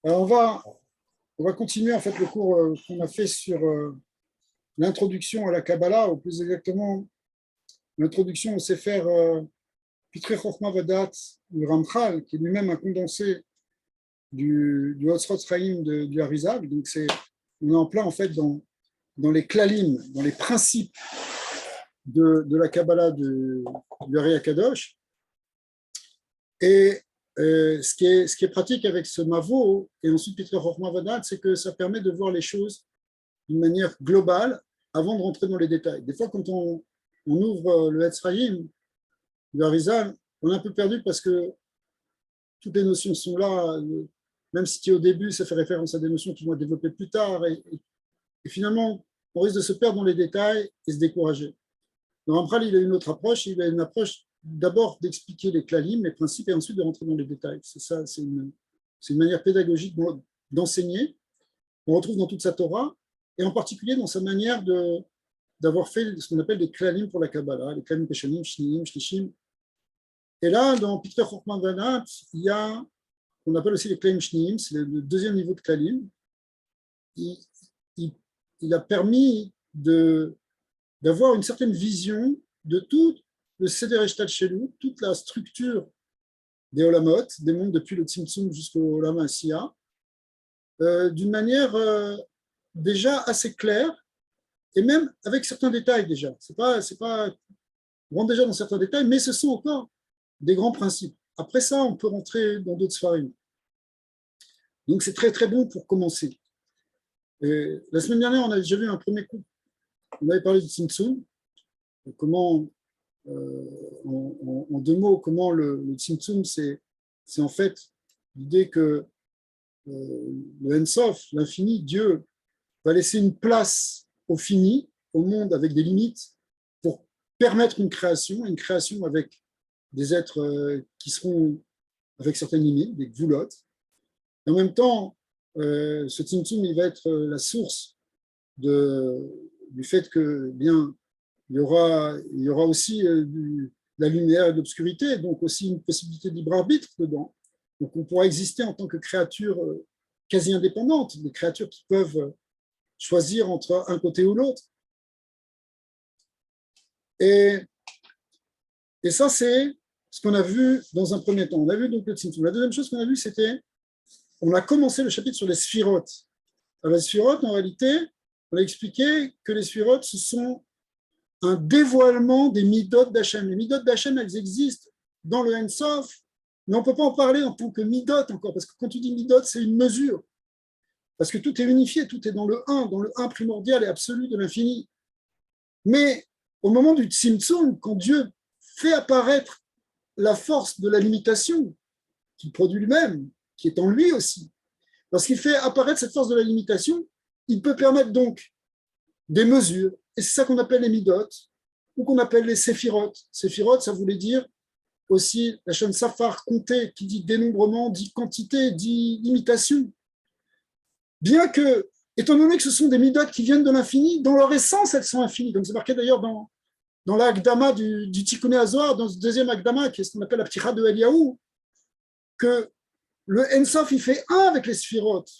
Alors on va continuer en fait le cours qu'on a fait sur l'introduction à la Kabbalah, ou plus exactement l'introduction au Sefer Pitrei Chochma Vadat du Ramchal, qui est lui-même un condensé du Hotzrotz Chaim du Harizal. Donc on est en plein en fait dans les klalim, dans les principes de la Kabbalah du Hari Akadosh. Et ce qui est pratique avec ce Mavo et ensuite Pitrei Chochma Vadat, c'est que ça permet de voir les choses d'une manière globale avant de rentrer dans les détails. Des fois, quand on ouvre le Hetzraïm, le Harizal, on est un peu perdu parce que toutes les notions sont là, même si au début, ça fait référence à des notions qui vont être développées plus tard. Et finalement, on risque de se perdre dans les détails et se décourager. Le Ramchal, il a une autre approche. Il a une approche d'abord d'expliquer les klalim, les principes, et ensuite de rentrer dans les détails. C'est ça, c'est une manière pédagogique d'enseigner. On retrouve dans toute sa Torah, et en particulier dans sa manière d'avoir fait ce qu'on appelle des klalim pour la Kabbalah, les klalim peshanim, shniim, shlishim. Et là, dans Pitrei Chochma Vadat, il y a, on appelle aussi les klalim shniim, c'est le deuxième niveau de klalim. Il a permis d'avoir une certaine vision de tout le Seder Shtalshelut, toute la structure des Olamot, des mondes depuis le Tzimtzum jusqu'au Olam Asiya, d'une manière déjà assez claire, et même avec certains détails déjà. C'est pas, on rentre déjà dans certains détails, mais ce sont encore des grands principes. Après ça, on peut rentrer dans d'autres sfarim. Donc c'est très très bon pour commencer. Et la semaine dernière, on a déjà vu un premier coup. On avait parlé du Tzimtzum, comment, en deux mots, comment le Tzimtzum, c'est en fait l'idée que le Ensof, l'infini, Dieu, va laisser une place au fini, au monde avec des limites, pour permettre une création avec des êtres qui seront avec certaines limites, des gvulotes. Et en même temps, ce Tzimtzum, il va être la source du fait que, bien, il y aura aussi de la lumière et de l'obscurité, donc aussi une possibilité de libre arbitre dedans. Donc on pourra exister en tant que créature quasi indépendante, des créatures qui peuvent choisir entre un côté ou l'autre. Et ça, c'est ce qu'on a vu dans un premier temps. On a vu donc le Tzimtzum. La deuxième chose qu'on a vu, c'était, on a commencé le chapitre sur les sphirotes. Alors, les sphirotes, en réalité, on a expliqué que les sphirotes, ce sont un dévoilement des midot d'Hachem. Les midot d'Hachem, elles existent dans le Ein Sof, mais on ne peut pas en parler en tant que midot encore, parce que quand tu dis midot, c'est une mesure. Parce que tout est unifié, tout est dans le 1 primordial et absolu de l'infini. Mais au moment du Tzimtzum, quand Dieu fait apparaître la force de la limitation qu'il produit lui-même, qui est en lui aussi, lorsqu'il fait apparaître cette force de la limitation, il peut permettre donc des mesures, et c'est ça qu'on appelle les midot, ou qu'on appelle les séphirotes. Séphirotes, ça voulait dire aussi la chaîne Safar, compter, qui dit dénombrement, dit quantité, dit limitation. Bien que, étant donné que ce sont des midot qui viennent de l'infini, dans leur essence, elles sont infinies. Donc c'est marqué d'ailleurs dans l'Agdama du Tikkun HaZohar, dans ce deuxième Agdama, qui est ce qu'on appelle la Pticha de Eliyahu, que le Ensof, il fait un avec les sphirotes.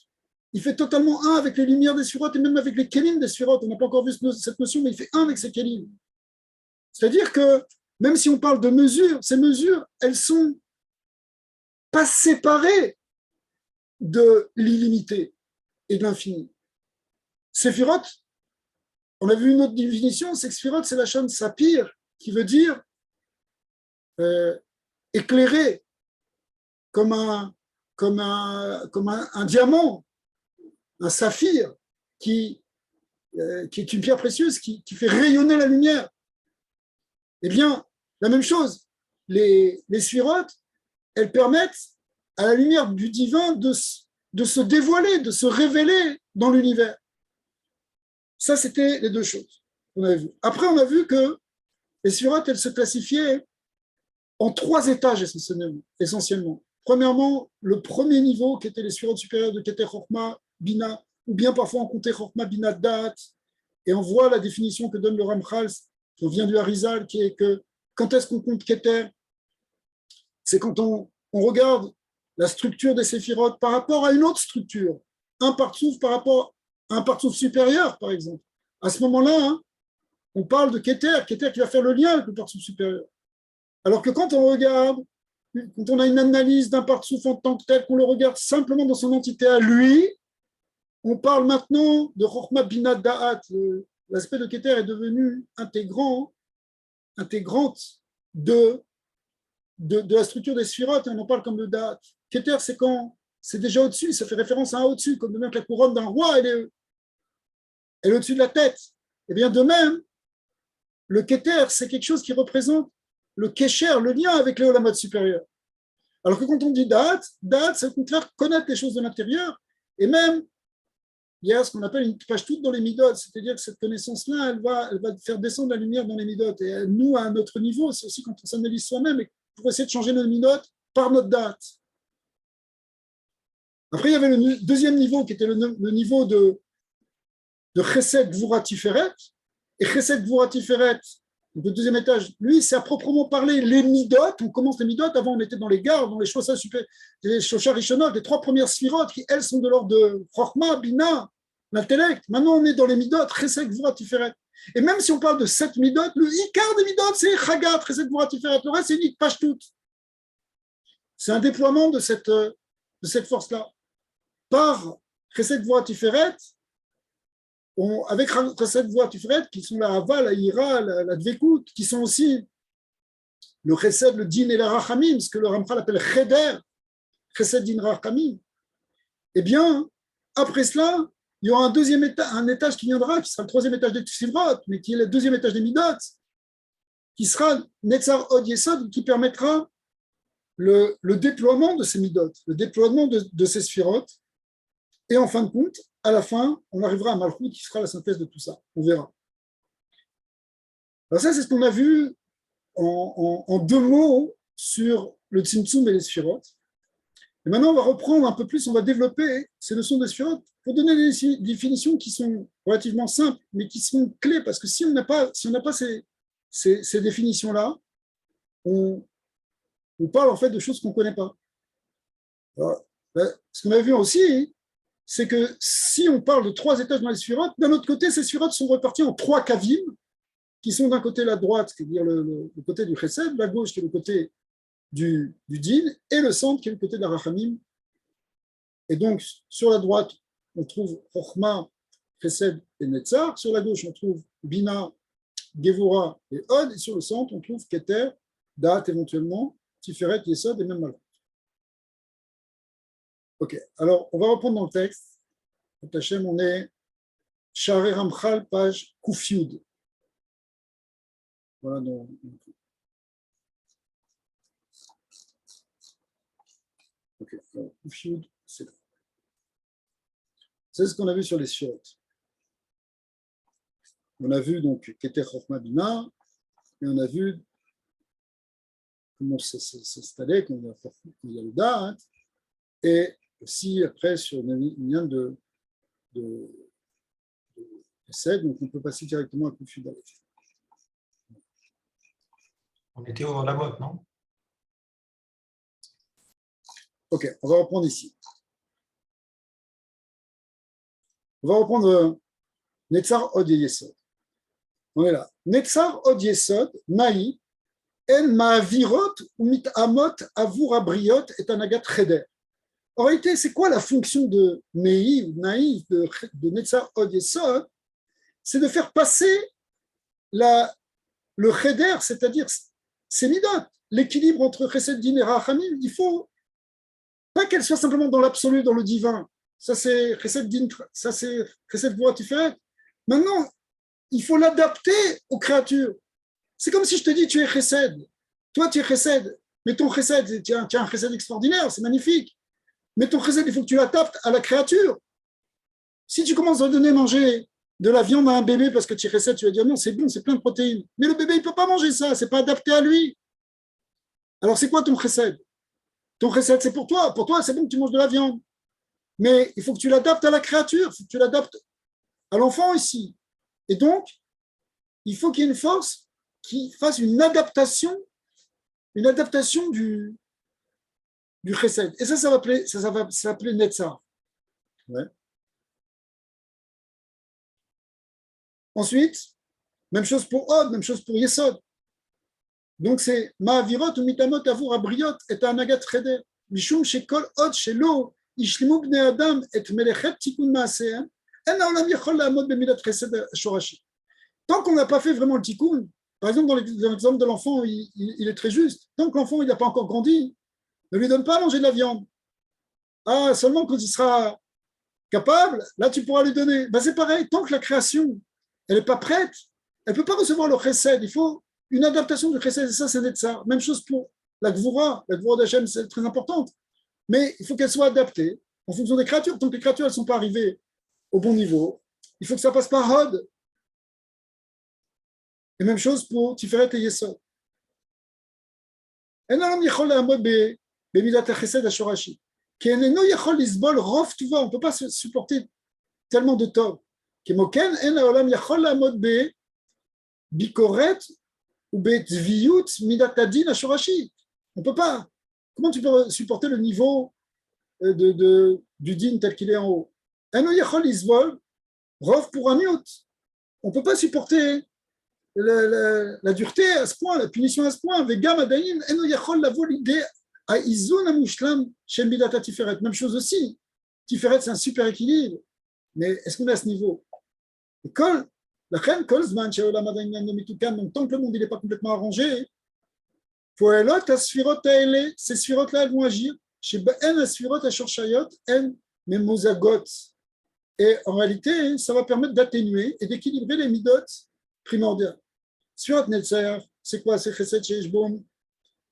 Il fait totalement un avec les lumières des sphirotes et même avec les kélim des sphirotes. On n'a pas encore vu cette notion, mais il fait un avec ces kélim. C'est-à-dire que même si on parle de mesures, ces mesures, elles ne sont pas séparées de l'illimité et de l'infini. Séphirot, on a vu une autre définition, c'est que Séphirot, c'est la chaîne sapir, qui veut dire éclairé comme un diamant, un saphir qui est une pierre précieuse qui fait rayonner la lumière. Eh bien, la même chose, les sphirotes, elles permettent à la lumière du divin de se dévoiler, de se révéler dans l'univers. Ça, c'était les deux choses qu'on avait vues. Après, on a vu que les sphirotes, elles se classifiaient en 3 étages essentiellement. Premièrement, le premier niveau, qui était les sphirotes supérieures de Keter Chochma, Bina, ou bien parfois on comptait Chochma, Bina, Dat, et on voit la définition que donne le Ramchal, qui vient du Harizal, qui est que quand est-ce qu'on compte Keter? C'est quand on regarde la structure des séphirotes par rapport à une autre structure, un partsouf par rapport à un partsouf supérieur, par exemple. À ce moment-là, hein, on parle de Keter qui va faire le lien avec le partsouf supérieur. Alors que quand on regarde, quand on a une analyse d'un partsouf en tant que tel, qu'on le regarde simplement dans son entité à lui, on parle maintenant de Chokhmah Bina Da'at. L'aspect de Keter est devenu intégrante de la structure des sphirotes, et on en parle comme le Da'at. Keter, c'est quand c'est déjà au-dessus, ça fait référence à un au-dessus, comme de même que la couronne d'un roi, elle est au-dessus de la tête. Et bien de même, le Keter, c'est quelque chose qui représente le Kesher, le lien avec les Olamot supérieurs. Alors que quand on dit Da'at, c'est au contraire connaître les choses de l'intérieur, et même, il y a ce qu'on appelle une page toute dans les midot, c'est-à-dire que cette connaissance-là, elle va faire descendre la lumière dans les midot. Et nous, à notre niveau, c'est aussi quand on s'analyse soi-même, et pour essayer de changer nos midot par notre date. Après, il y avait le deuxième niveau, qui était le niveau de Chesed Gvura Tiferet. Et Chesed Gvura Tiferet, le deuxième étage, lui, c'est à proprement parler les midot. On commence les midot. Avant, on était dans les gares, dans les Shosha Rishonot, les trois premières sphirotes, qui, elles, sont de l'ordre de Chokhmah, Bina, l'intellect. Maintenant, on est dans les midot, Chesed Gvura Tiferet. Et même si on parle de 7 midot, le Ikar des midot, c'est Chagat, Chesed Gvura Tiferet. Le reste, c'est une Pashtout. C'est un déploiement de cette force-là. Par Chesed Gvura Tiferet, avec Chesed Gvura Tiferet, qui sont la Hava, la Ira, la Dvekut, qui sont aussi le Chesed, le Din et la Rachamim, ce que le Ramchal appelle Cheder, Chesed Din Rachamim. Eh bien, après cela, il y aura un étage qui viendra, qui sera le troisième étage des Tifrot, mais qui est le deuxième étage des Midot, qui sera Netzar Od Yesod, qui permettra le déploiement de ces Midot, le déploiement de ces Sphirot. Et en fin de compte, à la fin, on arrivera à Malchut qui sera la synthèse de tout ça. On verra. Alors ça, c'est ce qu'on a vu en deux mots sur le Tzimtzum et les Sphirot. Et maintenant, on va reprendre un peu plus, on va développer ces notions de Sphirot pour donner des définitions qui sont relativement simples, mais qui sont clés, parce que si on n'a pas ces définitions-là, on parle en fait de choses qu'on ne connaît pas. Alors, ce qu'on a vu aussi, c'est que si on parle de 3 étages dans les sphirotes, d'un autre côté, ces sphirotes sont répartis en 3 kavim, qui sont d'un côté la droite, c'est-à-dire le côté du chesed, la gauche qui est le côté du din, et le centre qui est le côté de la rachamim. Et donc, sur la droite, on trouve chokhmah, chesed et netzar. Sur la gauche, on trouve bina, gevura et od. Et sur le centre, on trouve keter, da'at éventuellement, tiferet, yesod et même malchut. Ok, alors on va reprendre dans le texte. Hachem, on est Sharei Ramchal, page Koufioud. Voilà. Ok, Koufioud, c'est là. C'est ce qu'on a vu sur les Sphirot. On a vu donc Keter Chokhmah Bina, et on a vu comment s'installer quand il y a le Da'at, et aussi après sur le lien de Chesed, donc on peut passer directement à Koufioud. On était au Lamot, non? Ok, on va reprendre ici. On va reprendre Netzar Od Yesod. On est là. Netzar Od Yesod, Naï, El Ma'avirot ou Mitamot Avur Abriot et Anagat Cheder. En réalité, c'est quoi la fonction de Nei ou Naï de Netzar Od Yesod? C'est de faire passer le Cheder, c'est-à-dire ces midot, l'équilibre entre Chesed, Din et Rachamim. Il faut pas qu'elle soit simplement dans l'absolu, dans le divin. Ça, c'est Chesed, Din, ça, c'est Chesed, Gvura, Tiferet. Maintenant, il faut l'adapter aux créatures. C'est comme si je te dis, tu es Chesed. Toi, tu es Chesed. Mais ton Chesed, tu as un Chesed extraordinaire, c'est magnifique. Mais ton Chesed, il faut que tu l'adaptes à la créature. Si tu commences à donner manger de la viande à un bébé parce que tu es Chesed, tu vas dire non, c'est bon, c'est plein de protéines. Mais le bébé, il ne peut pas manger ça, c'est pas adapté à lui. Alors, c'est quoi ton Chesed? Ton Chesed, c'est pour toi. Pour toi, c'est bon que tu manges de la viande. Mais il faut que tu l'adaptes à la créature, il faut que tu l'adaptes à l'enfant ici. Et donc, il faut qu'il y ait une force qui fasse une adaptation du du chesed. Et ça va s'appeler Netzar. Ouais. Ensuite, même chose pour Od, même chose pour Yesod. Donc c'est Ma'avirot ou Mitamot Avour Abriot et Anagat Cheder. Mishum Shekol Od Shelo Ishlimu Bnei Adam et Melechet Tikkun Maasehem. En Haolam Yachol La'amod Bemidat Chesed Shorashi. Tant qu'on n'a pas fait vraiment le tikkun, par exemple, dans l'exemple de l'enfant, il est très juste. Tant que l'enfant n'a pas encore grandi, ne lui donne pas à manger de la viande. Ah, seulement quand il sera capable, là, tu pourras lui donner. Ben, c'est pareil, tant que la création, elle n'est pas prête, elle ne peut pas recevoir le chesed. Il faut une adaptation du chesed, et ça, c'est ça. Même chose pour la gvura d'Hachem, c'est très importante. Mais il faut qu'elle soit adaptée en fonction des créatures. Tant que les créatures ne sont pas arrivées au bon niveau, il faut que ça passe par Hod. Et même chose pour Tiferet et Yesod. On ne peut pas supporter tellement de tort. On ne peut pas. Comment tu peux supporter le niveau du din tel qu'il est en haut? Pour un miut. On ne peut pas supporter la dureté à ce point, la punition à ce point. Même chose aussi. Tiferet, c'est un super équilibre. Mais est-ce qu'on est à ce niveau? Donc, tant que le monde n'est pas complètement arrangé, ces sphirotes-là, elles vont agir. Et en réalité, ça va permettre d'atténuer et d'équilibrer les midot primordiales. Surat Netzer, c'est quoi? C'est Chesed Sheishbon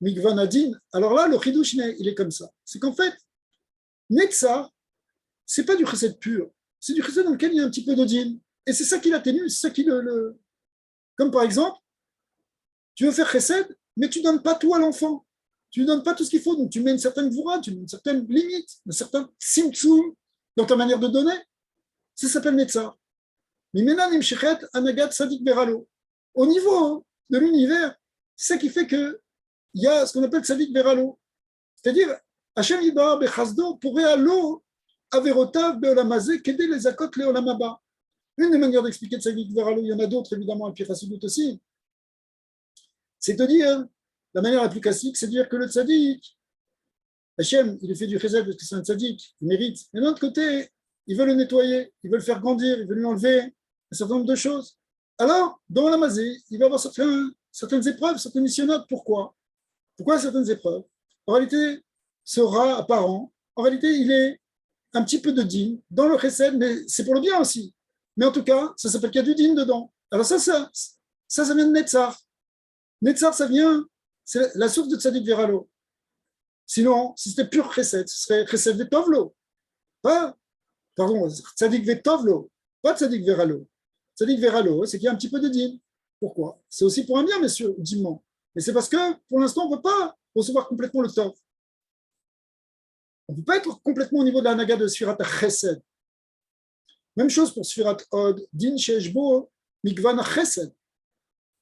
Migvan Adin. Alors là, le Chidouch, il est comme ça. C'est qu'en fait, Netzer, c'est pas du Chesed pur. C'est du Chesed dans lequel il y a un petit peu de din. Et c'est ça qui l'atténue, c'est ça qui le. Comme par exemple, tu veux faire Chesed, mais tu ne donnes pas tout à l'enfant. Tu ne donnes pas tout ce qu'il faut. Donc tu mets une certaine voura, tu mets une certaine limite, un certain simtsum dans ta manière de donner. Ça s'appelle Netzer. Mimena Nimshechet Anagat Sadik Beralo. Au niveau de l'univers, c'est ça qui fait qu'il y a ce qu'on appelle Sadik Beralo. C'est-à-dire, Hachem Yibar Bechazdo pourrait allo Averotav Beolamazé Kede les Akot Leolamaba. Une des manières d'expliquer Sadik Beralo, il y en a d'autres évidemment, à Pirasudut aussi, c'est de dire, la manière la plus classique, c'est de dire que le Tzadik, Hachem, il fait du chesed parce que c'est un Tzadik, il mérite. Mais d'un autre côté, il veut le nettoyer, il veut le faire grandir, il veut lui enlever un certain nombre de choses. Alors, dans la mazé, il va y avoir certaines épreuves, certaines missionnaires. Pourquoi certaines épreuves? En réalité, ce rat apparent, en réalité, il est un petit peu de din dans le chesed, mais c'est pour le bien aussi. Mais en tout cas, ça s'appelle qu'il y a du din dedans. Alors ça vient de Netzar. Netzar, ça vient, c'est la source de Tzadik Veralo. Sinon, si c'était pur chesed, ce serait chesed vetovlo. Tzadik vetovlo, pas Tzadik Veralo. Tzadik Veralo, c'est qu'il y a un petit peu de din. Pourquoi? C'est aussi pour un bien, messieurs, ultimement. Mais c'est parce que, pour l'instant, on ne peut pas recevoir complètement le tov. On ne peut pas être complètement au niveau de la naga de Sfirat Chesed. Même chose pour Sfirat Od, Din Sheshbo, Mikvan Chesed.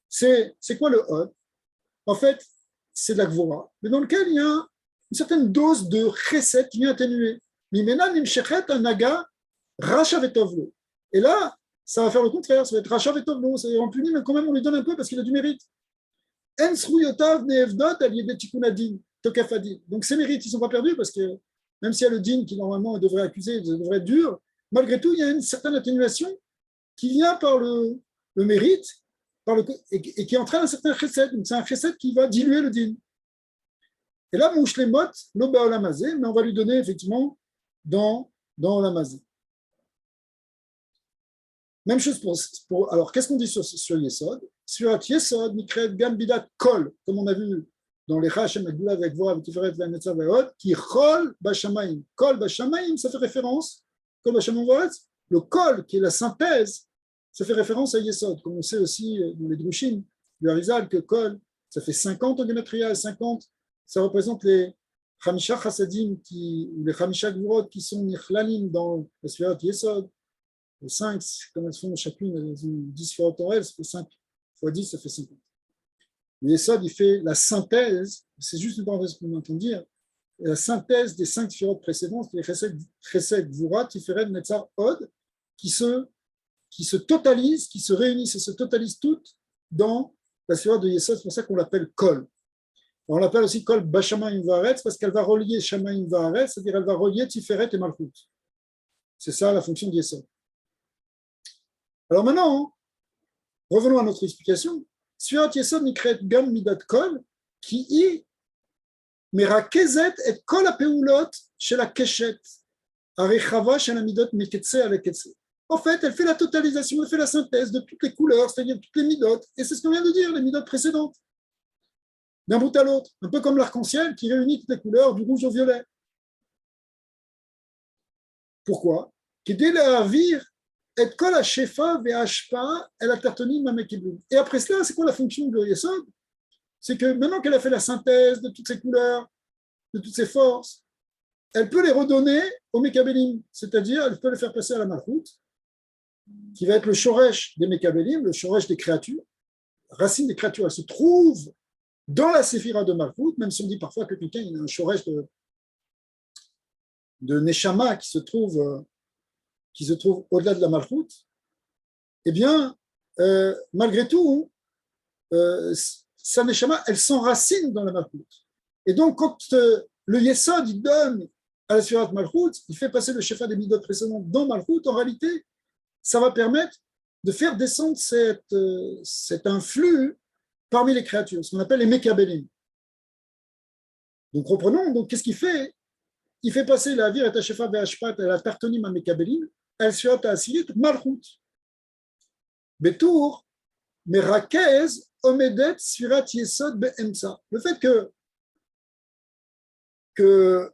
C'est quoi le Od? En fait, c'est de la Gvora, mais dans lequel il y a une certaine dose de Chesed qui vient atténuer. Mimena Nimshechet Naga Racha Vetovlo. Et là, ça va faire le contraire, ça va être Racha Vetovlo. C'est en puni, mais quand même, on lui donne un peu parce qu'il a du mérite. Donc ces mérites, ils ne sont pas perdus parce que même s'il y a le din qui normalement devrait accuser, devrait être dur, malgré tout, il y a une certaine atténuation qui vient par le mérite et qui entraîne un certain chesed. Donc c'est un chesed qui va diluer le din. Et là, mouche les mot, l'oba olamazé, mais on va lui donner effectivement dans olamazé. Même chose pour alors, qu'est-ce qu'on dit sur Yesod? Sur Yesod, Mikret, Gambidat, Kol, comme on a vu dans les Hachem, Agdula, avec Voa, avec Tiferet, Vanetza, Veod, qui Chol, Bashamaim. Kol, Bashamaim, ça fait référence, Kol, Bashamaim, le Kol, qui est la synthèse, ça fait référence à Yesod, comme on sait aussi dans les Drushim, du Harizal, que Kol, ça fait 50 en Gematria, et 50, ça représente les Chamisha Chassadim, ou les Chamisha Gvurot, qui sont Nichlalim dans la Sfirat Yesod. Les 5, comme elles font chacune, elles ont 10 fois en elles, ça fait 5 fois 10, ça fait 50. Mais Yesod, il fait la synthèse, c'est juste une parenthèse qu'on entend dire, la synthèse des 5 sphirot précédentes, les Chesed, Gvura, Tiferet, Netzar, Od, qui se totalisent, qui se réunissent et se totalisent toutes dans la sphira de Yesod. C'est pour ça qu'on l'appelle Kol. On l'appelle aussi Kol Bashamayim Vaaretz parce qu'elle va relier Shamayim Vaaretz, c'est-à-dire elle va relier Tiferet et Malchut. C'est ça la fonction de Yesod. Alors maintenant, revenons à notre explication. Sfirat Yesod nikret gam midat Kol qui y merakezet et Kol apeulot chez la keshet arechava chez la midot miketse avec ketse. En fait, elle fait la totalisation, elle fait la synthèse de toutes les couleurs, c'est-à-dire toutes les midot, et c'est ce qu'on vient de dire, les midot précédentes. D'un bout à l'autre, un peu comme l'arc-en-ciel qui réunit toutes les couleurs du rouge au violet. Pourquoi? Et après cela, c'est quoi la fonction de Yesod? C'est que maintenant qu'elle a fait la synthèse de toutes ces couleurs, de toutes ces forces, elle peut les redonner au Mekabelim, c'est-à-dire elle peut les faire passer à la Malchut, qui va être le Shoresh des Mekabelim, le Shoresh des créatures. La racine des créatures, elle se trouve dans la séphira de Malchut, même si on dit parfois que quelqu'un a un shoresh de Neshama qui se trouve au-delà de la Malchut, eh bien, malgré tout, sa Neshama, elle s'enracine dans la Malchut. Et donc, quand le Yesod, il donne à la séphira de Malchut, il fait passer le Shefa des Midot précédentes dans Malchut, en réalité, ça va permettre de faire descendre cet influx parmi les créatures, ce qu'on appelle les Mekabelim. Donc reprenons, donc qu'est-ce qu'il fait? Il fait passer la Vir et Hashefa Ve'ashpat et la Tartonim à Mekabelim, elle suit à Asirit Malchut. Betour, Merakez, Omedet, Sfirat Yesod Be'emsa. Le fait que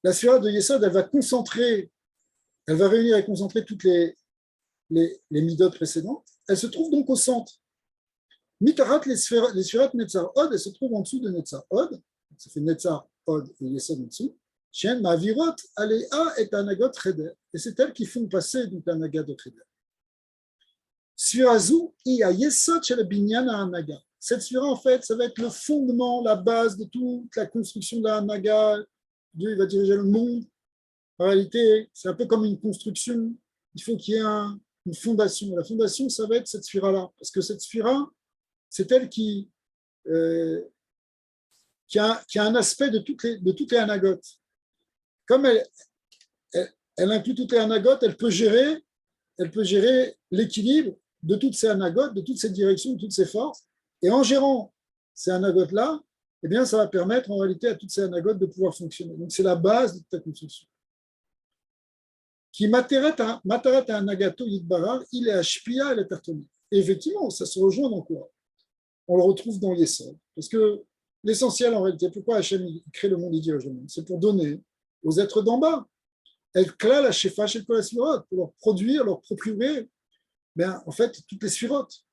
la Sfirat de Yesod, elle va réunir et concentrer toutes les midot précédentes, elle se trouve donc au centre. Mitarat, les Sfirat Netzar Od, elles se trouvent en dessous de Netzar Od, ça fait Netzar Od et Yesod en dessous. Shen Mavirot, Alea et Anagot Cheder. Et c'est elles qui font passer du Anaga de Cheder. Sfirazu, Ia Yesod chez le Binyan à Anaga. Cette sphira, en fait, ça va être le fondement, la base de toute la construction de la Anaga. Dieu il va diriger le monde. En réalité, c'est un peu comme une construction. Il faut qu'il y ait une fondation. La fondation, ça va être cette sphira-là. Parce que cette sphira, c'est elle qui a un aspect de toutes les anagotes. Comme elle inclut toutes les anagotes, elle peut gérer l'équilibre de toutes ces anagotes, de toutes ces directions, de toutes ces forces. Et en gérant ces anagotes-là, eh bien, ça va permettre en réalité à toutes ces anagotes de pouvoir fonctionner. Donc, c'est la base de toute la construction. Qui materet à anagato yidbarar, il est ashpia et la tartonie. Et effectivement, ça se rejoint dans quoi? On le retrouve dans Yesod. Parce que l'essentiel, en réalité, pourquoi Hachem crée le monde et dirige le monde? C'est pour donner aux êtres d'en bas. Elle cla la shefa chez la sphirot, pour leur produire, leur procurer, ben, en fait, toutes les sphirotes.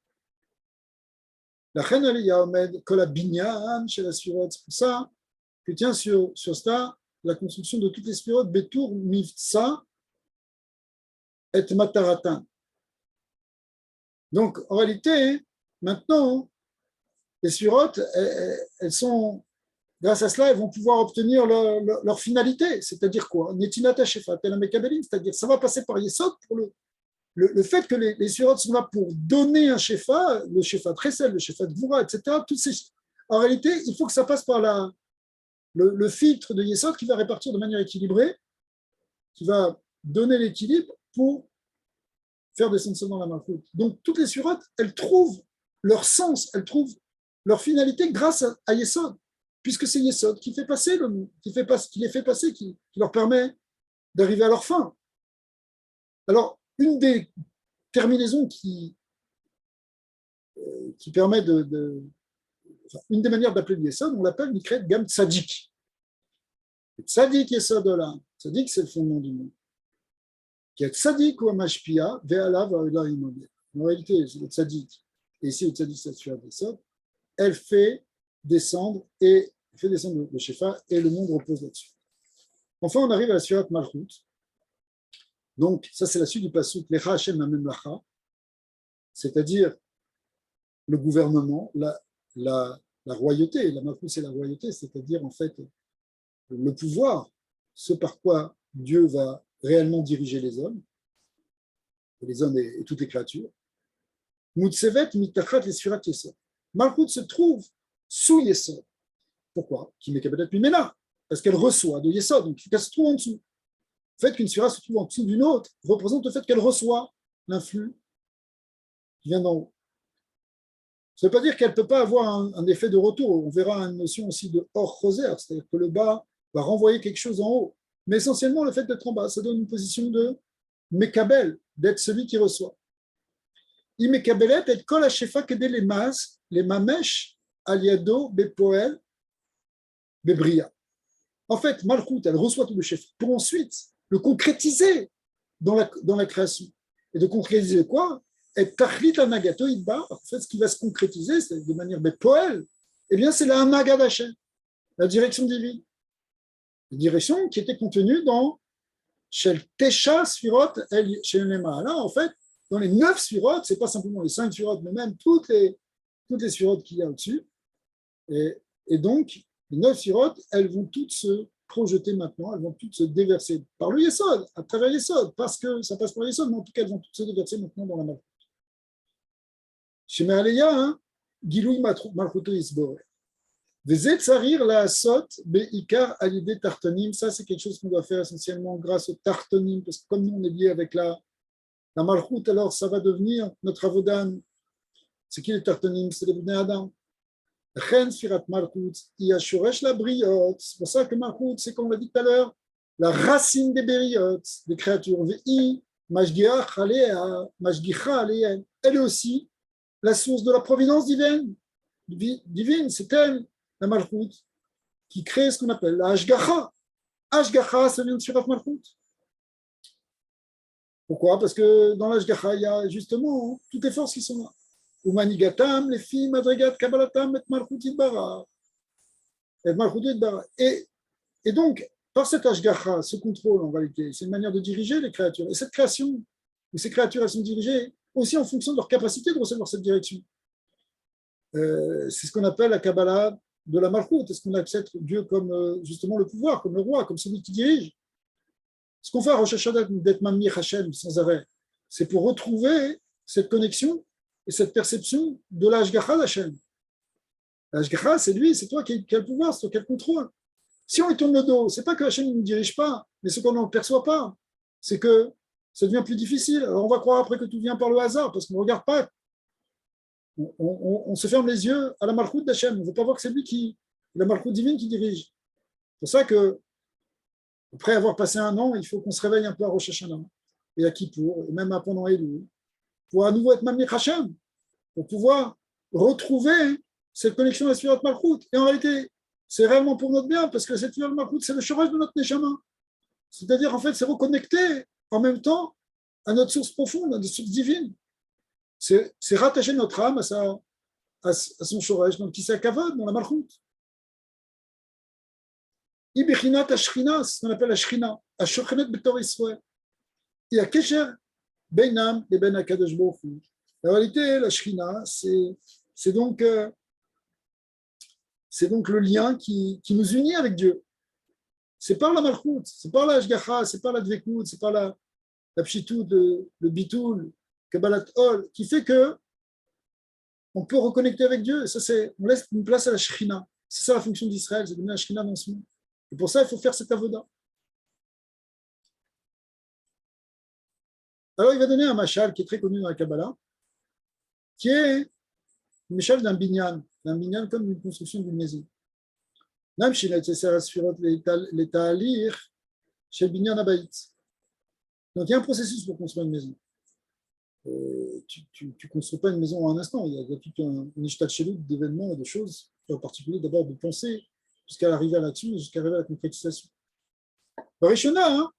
La reine Aliyah Omed, Kola Binyan chez la sphirot. C'est pour ça que tient sur ça la construction de toutes les sphirotes, Betour Mivtsa et Mataratan. Donc, en réalité, maintenant, les sphirotes, elles sont, grâce à cela, elles vont pouvoir obtenir leur finalité. C'est-à-dire quoi? Netinata Shefa, Telamekabelim, c'est-à-dire ça va passer par Yesod pour le fait que les sphirotes sont là pour donner un Shefa, le Shefa Tresel, le Shefa Gvura, etc. En réalité, il faut que ça passe par le filtre de Yesod qui va répartir de manière équilibrée, qui va donner l'équilibre pour faire descendre ça dans la Malchut. Donc, toutes les sphirotes, elles trouvent leur sens, elles trouvent leur finalité grâce à Yesod, puisque c'est Yesod qui fait passer le monde, qui les fait passer, qui leur permet d'arriver à leur fin. Alors, une des terminaisons qui permet une des manières d'appeler Yesod, on l'appelle Nikret Gam Tzadik. Tzadik Yesod Olam. Tzadik, c'est le fondement du monde. Qui est Tzadik ou Amashpia, Ve'ala Va'ala Imobel. En réalité, c'est le Tzadik. Et ici, le Tzadik, c'est le Yesod. Elle fait descendre le Shefa et le monde repose là-dessus. Enfin, on arrive à la Sfirat Malchut. Donc, ça, c'est la suite du pasuk Lecha Hashem HaMemlacha, c'est-à-dire le gouvernement, la royauté. La Malchut, c'est la royauté, c'est-à-dire, en fait, le pouvoir, ce par quoi Dieu va réellement diriger les hommes et toutes les créatures. Mutsevet mitachat les sfirat yesod. Malchut se trouve sous Yesod. Pourquoi? Qui met Kabadat Mimena, parce qu'elle reçoit de Yesod, donc elle se trouve en dessous. Le fait qu'une sphira se trouve en dessous d'une autre représente le fait qu'elle reçoit l'influx qui vient d'en haut. Ça ne veut pas dire qu'elle ne peut pas avoir un effet de retour. On verra une notion aussi de hors roser, c'est-à-dire que le bas va renvoyer quelque chose en haut. Mais essentiellement, le fait d'être en bas, ça donne une position de Mekabel, d'être celui qui reçoit. Imekabelet et kol hashefa kedé les mamesh aliado bepoel bebria. En fait, Malchut, elle reçoit tout le chef pour ensuite le concrétiser dans la création. Et de concrétiser quoi? Et tachlit anagato idbar, en fait, ce qui va se concrétiser, c'est de manière bepoel, eh bien, c'est la anagad Hashem, la direction divine. La direction qui était contenue dans Shel Tesha Sfirot El Shel Nema. Là, en fait, dans les 9 Sfirot, ce n'est pas simplement les 5 Sfirot, mais même toutes les Sfirot qu'il y a au-dessus. Et donc, les 9 Sfirot, elles vont toutes se projeter maintenant, elles vont toutes se déverser par le Yesod, à travers Yesod, parce que ça passe par le Yesod, mais en tout cas, elles vont toutes se déverser maintenant dans la Malchut. Chez Me'aleya, Gilouy Malchuto Yisboreh. Vezet Tsarir la Asot Be'ikar Alidé Tartonim. Ça, c'est quelque chose qu'on doit faire essentiellement grâce au Tartonim, parce que comme nous, on est lié avec la Malchut, alors ça va devenir notre avodan. C'est qui les Tartonim? C'est les Bnei Adam. Chen Firat Malchut, Yashuresh la Briot. C'est pour ça que Malchut, c'est comme on l'a dit tout à l'heure, la racine des Beriot, des créatures. Ve'i Mashgiach Alea, Mashgicha Alea. Elle est aussi la source de la providence divine. C'est elle, la Malchut, qui crée ce qu'on appelle la Ashgacha. Ashgacha, ça vient de Sfirat Malchut. Pourquoi? Parce que dans l'Ashgacha, il y a justement toutes les forces qui sont là. Umanigatam, les filles, Madrigat, Kabbalatam, et Malchut Yitbara. Et donc, par cet Ashgacha, ce contrôle en réalité, c'est une manière de diriger les créatures. Et cette création, ces créatures, elles sont dirigées aussi en fonction de leur capacité de recevoir cette direction. C'est ce qu'on appelle la Kabbalah de la Malchut. Est-ce qu'on accepte Dieu comme justement le pouvoir, comme le roi, comme celui qui dirige? Ce qu'on fait à Rosh Hashanah d'être Mamni Hashem sans arrêt, c'est pour retrouver cette connexion et cette perception de l'Ashgacha d'Hashem. L'Ashgacha, c'est lui, c'est toi qui as le pouvoir, c'est toi qui as le contrôle. Si on lui tourne le dos, c'est pas que Hachem ne nous dirige pas, mais ce qu'on n'en perçoit pas, c'est que ça devient plus difficile. Alors on va croire après que tout vient par le hasard, parce qu'on ne regarde pas. On se ferme les yeux à la Malchut d'Hachem. On ne veut pas voir que c'est lui la Malchut divine qui dirige. C'est pour ça que, après avoir passé un an, il faut qu'on se réveille un peu à Rosh Hashanah et à Kippour, et même à pendant Elul, pour à nouveau être Mamni Hachem, pour pouvoir retrouver cette connexion à la Sfirat Malchut. Et en réalité, c'est réellement pour notre bien, parce que cette Sfirat Malchut, c'est le chorage de notre Neshama. C'est-à-dire, en fait, c'est reconnecter en même temps à notre source profonde, à notre source divine. C'est rattacher notre âme à son chorage, donc qui s'accavode dans la Malchut. Ibichinat Ashrina, c'est ce qu'on appelle la Shrina, Ashokhenet Betor Israël. Il y a Kesher Beinam et Ben Akadosh Baruch Hu. En réalité, la Shrina, c'est donc le lien qui nous unit avec Dieu. C'est par la Malchut, c'est par la Ashgacha, c'est par la Dvekut, c'est par la Pshitout, le Bitoul, Kabbalat Ol, qui fait que on peut reconnecter avec Dieu. Et ça, on laisse une place à la Shrina. C'est ça la fonction d'Israël, c'est de donner la Shrina dans ce monde. Et pour ça, il faut faire cette avoda. Alors, il va donner un machal qui est très connu dans la Kabbalah, qui est le machal d'un binyan comme une construction d'une maison. Même chez les ta'alir, chez le binyan abayit. Donc, il y a un processus pour construire une maison. Tu ne construis pas une maison en un instant. Il y a toute une ishtalchelut d'événements et de choses, en particulier d'abord de penser, jusqu'à arriver à l'action et jusqu'à arriver à la concrétisation. Barishona,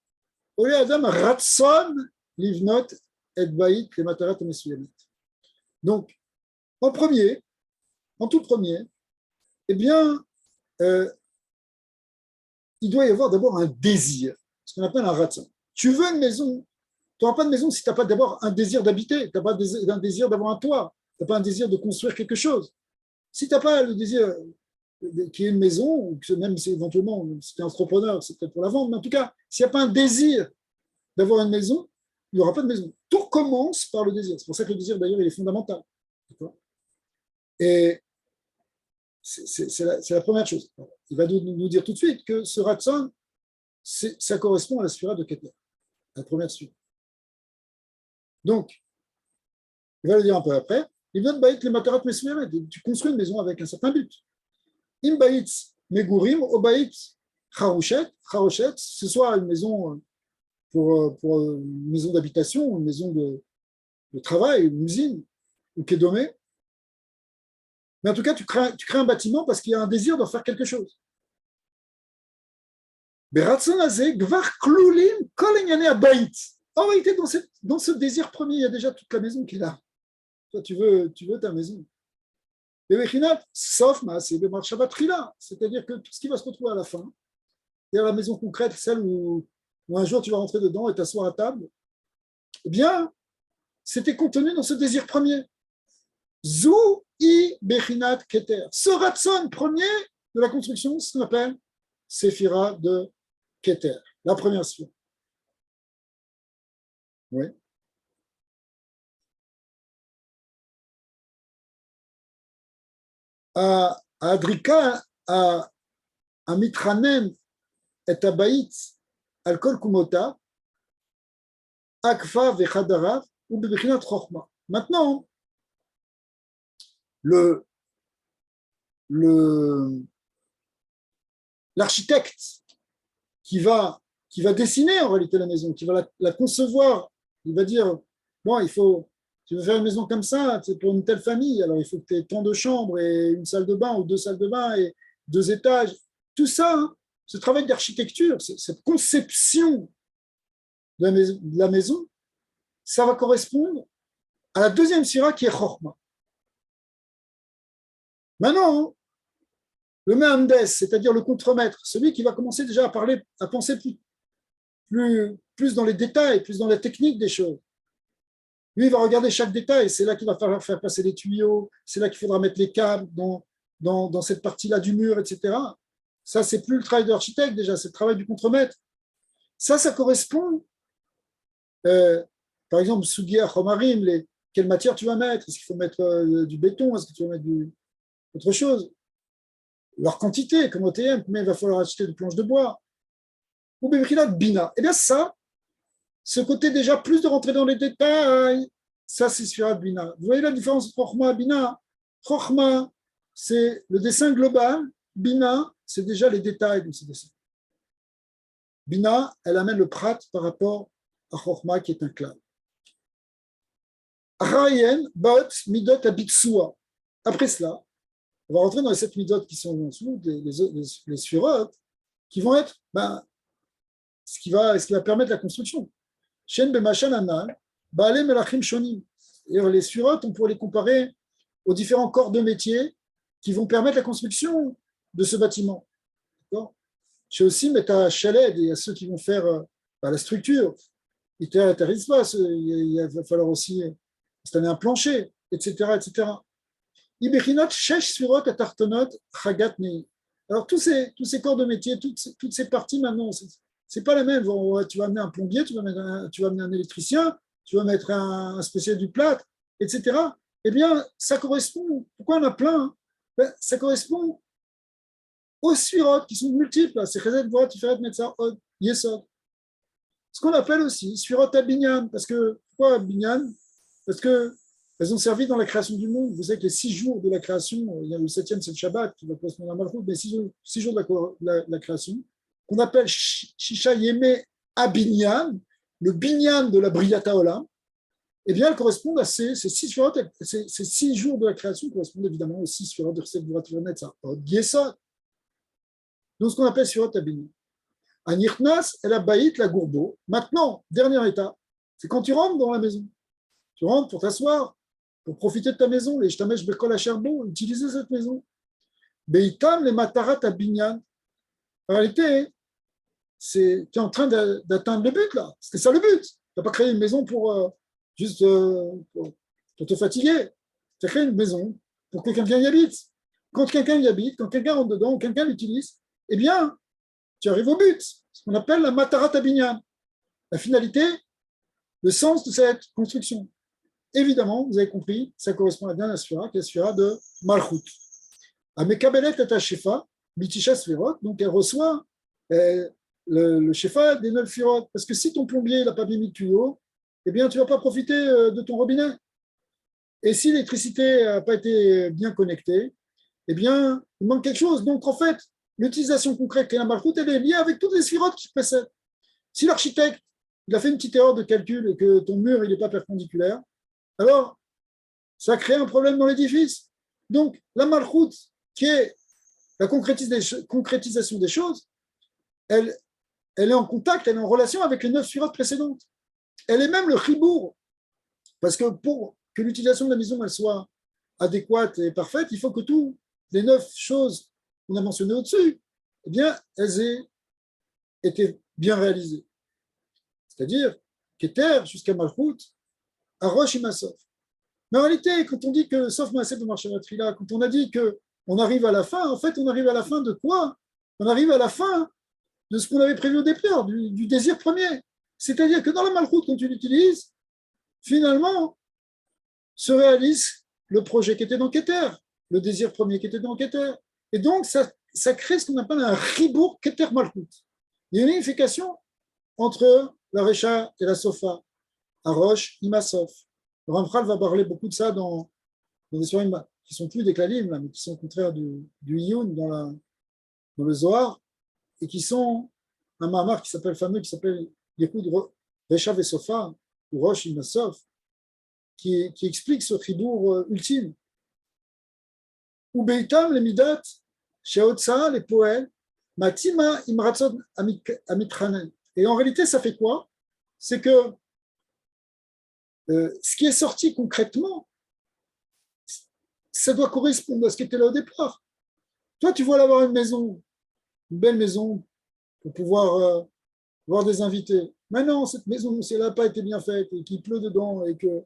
Olé Adam Ratson Livnot et Baït les Matarat Mesuyamit. Donc, en tout premier, eh bien, il doit y avoir d'abord un désir, ce qu'on appelle un ratson. Tu veux une maison, tu n'auras pas de maison si tu n'as pas d'abord un désir d'habiter, tu n'as pas un désir d'avoir un toit, tu n'as pas un désir de construire quelque chose. Si tu n'as pas le désir, qui est une maison, ou que même si éventuellement c'est un entrepreneur, c'est peut-être pour la vendre, mais en tout cas, s'il n'y a pas un désir d'avoir une maison, il n'y aura pas de maison. Tout commence par le désir. C'est pour ça que le désir, d'ailleurs, il est fondamental. Et c'est la première chose. Il va nous dire tout de suite que ce Ratson, ça correspond à la sphira de Keter, la première sphira. Donc, il va le dire un peu après, il donne baït les matarat mesouyamet. Tu construis une maison avec un certain but. Im baït megurim, au baït charoshet, ce soit une maison pour une maison d'habitation, une maison de travail, une usine, ou kédomé. Mais en tout cas, tu crées un bâtiment parce qu'il y a un désir d'en faire quelque chose. En réalité, dans ce désir premier, il y a déjà toute la maison qui est là. Toi, tu veux ta maison. C'est-à-dire que tout ce qui va se retrouver à la fin, c'est-à-dire la maison concrète, celle où un jour tu vas rentrer dedans et t'asseoir à table, eh bien, c'était contenu dans ce désir premier. Zou i bechinat keter. Ce ratson premier de la construction, c'est ce qu'on appelle Séphira de Keter, la première sphère. Oui. Adrika a mitranen et abaït al kol kumota akfa vechadarav ou bebechinat chochma. Maintenant, l'architecte qui va dessiner en réalité la maison, qui va la concevoir, il va dire, bon, tu veux faire une maison comme ça, c'est pour une telle famille, alors il faut que tu aies tant de chambres et une salle de bain ou 2 salles de bain et 2 étages. Tout ça, hein, ce travail d'architecture, cette conception de la maison, ça va correspondre à la deuxième sira qui est Chochma. Maintenant, le Mehamdes, c'est-à-dire le contremaître, celui qui va commencer déjà à penser plus dans les détails, plus dans la technique des choses. Lui, il va regarder chaque détail. C'est là qu'il va falloir faire passer les tuyaux, c'est là qu'il faudra mettre les câbles dans cette partie-là du mur, etc. Ça, c'est plus le travail de l'architecte déjà, c'est le travail du contremaître. Ça correspond, par exemple, Sugia, Chomarim, quelle matière tu vas mettre? Est-ce qu'il faut mettre du béton? Est-ce que tu vas mettre autre chose? Leur quantité, comme OTM, mais il va falloir acheter des planches de bois. Ou Bina. Eh bien, ça, ce côté déjà plus de rentrer dans les détails, ça c'est Sfirat Bina. Vous voyez la différence entre Chochma et Bina? Chochma, c'est le dessin global. Bina, c'est déjà les détails de ce dessin. Bina, elle amène le prat par rapport à Chochma qui est un clave. Rayen, Bot, Midot, Abitsua. Après cela, on va rentrer dans les 7 midot qui sont en dessous, les sphirot, qui vont être ce qui va permettre la construction. Shen b'machan anal, ba'ale melachim shonim. Les sphirot, on pourrait les comparer aux différents corps de métier qui vont permettre la construction de ce bâtiment. Chez aussi, mais à Shaled, il y a ceux qui vont faire la structure. Il va falloir aussi installer un plancher, etc., etc. Alors, tous ces corps de métier, toutes ces parties maintenant, c'est pas la même. Tu vas amener un plombier, tu vas amener un électricien, tu vas mettre un spécialiste du plâtre, etc. Eh bien, ça correspond. Pourquoi on a plein? Ça correspond aux sphirot qui sont multiples. C'est Chesed, Gvura, Tiferet, Netzar, Od, Yesod. Ce qu'on appelle aussi sphirot à Binyan. Pourquoi Binyan? Parce que elles ont servi dans la création du monde. Vous savez que les 6 jours de la création, il y a le 7e, c'est le Shabbat, qui va correspondre à Malchut, mais 6 jours de la création, qu'on appelle Shisha Yeme Abinyan, le Binyan de la Briata Olam, eh bien, elles correspondent à ces 6 jours de la création correspondent évidemment aux 6 sphirot de Chesed, Gvura, Tiferet, Netzar, Od, Yesod. Donc, ce qu'on appelle sphirot à Binyan. Anirtnas, elle a baït la gourbeau. Maintenant, dernier état, c'est quand tu rentres dans la maison. Tu rentres pour t'asseoir, pour profiter de ta maison, les jtamesh bekol cherbo, utiliser cette maison. Beitam les matarat à binyan. En réalité, tu es en train d'atteindre le but là. C'était ça le but. Tu n'as pas créé une maison pour te fatiguer. Tu as créé une maison pour que quelqu'un y habite. quand quelqu'un y habite, quand quelqu'un rentre dedans, quelqu'un l'utilise, eh bien, tu arrives au but, ce qu'on appelle la matarat abinyan, la finalité, le sens de cette construction. Évidemment, vous avez compris, ça correspond à la dernière sphira, qui est la sphira de Malchut. Amekabelet et Shefa, Bitisha Sphirot, donc elle reçoit le Shefa des 9 Sphirot. Parce que si ton plombier n'a pas bien mis de tuyau, eh bien, tu ne vas pas profiter de ton robinet. Et si l'électricité n'a pas été bien connectée, eh bien, il manque quelque chose. Donc, en fait, l'utilisation concrète de la Malchut, elle est liée avec toutes les Sphirot qui précèdent. Si l'architecte il a fait une petite erreur de calcul et que ton mur n'est pas perpendiculaire, alors ça crée un problème dans l'édifice. Donc, la Malchut, qui est la concrétisation des choses, elle est en contact, elle est en relation avec les 9 Sphirot précédentes. Elle est même le chibour, parce que pour que l'utilisation de la maison elle soit adéquate et parfaite, il faut que toutes les 9 choses qu'on a mentionnées au-dessus, eh bien, elles aient été bien réalisées. C'est-à-dire Keter jusqu'à Malchut, à Rosh Imasov. Mais en réalité, quand on dit que, sauf Maaseh de Marshavatrila, quand on a dit qu'on arrive à la fin, en fait, on arrive à la fin de quoi? On arrive à la fin de ce qu'on avait prévu au départ, du désir premier. C'est-à-dire que dans la Malchut, quand tu l'utilises, finalement, se réalise le projet qui était dans Keter, le désir premier qui était dans Keter. Et donc, ça crée ce qu'on appelle un ribour Keter Malchut. Il y a une unification entre la Recha et la Sofa, à Rosh Imasov. Le Ramchal va parler beaucoup de ça dans des soirées qui sont plus des Klalim, mais qui sont au contraire du Iyun dans le Zohar, et qui sont un Mahamar qui s'appelle fameux, qui s'appelle Yehoud Recha et Sofa, ou Rosh Imasov, qui explique ce chibour ultime. Ou Beitam, les Midat, chez Otsa, les Poël, Matima Imratzon Amitranen. Et en réalité, ça fait quoi? C'est que ce qui est sorti concrètement, ça doit correspondre à ce qui était là au départ. Toi, tu veux avoir une maison, une belle maison, pour pouvoir voir des invités. Mais non, cette maison, si elle n'a pas été bien faite et qu'il pleut dedans et que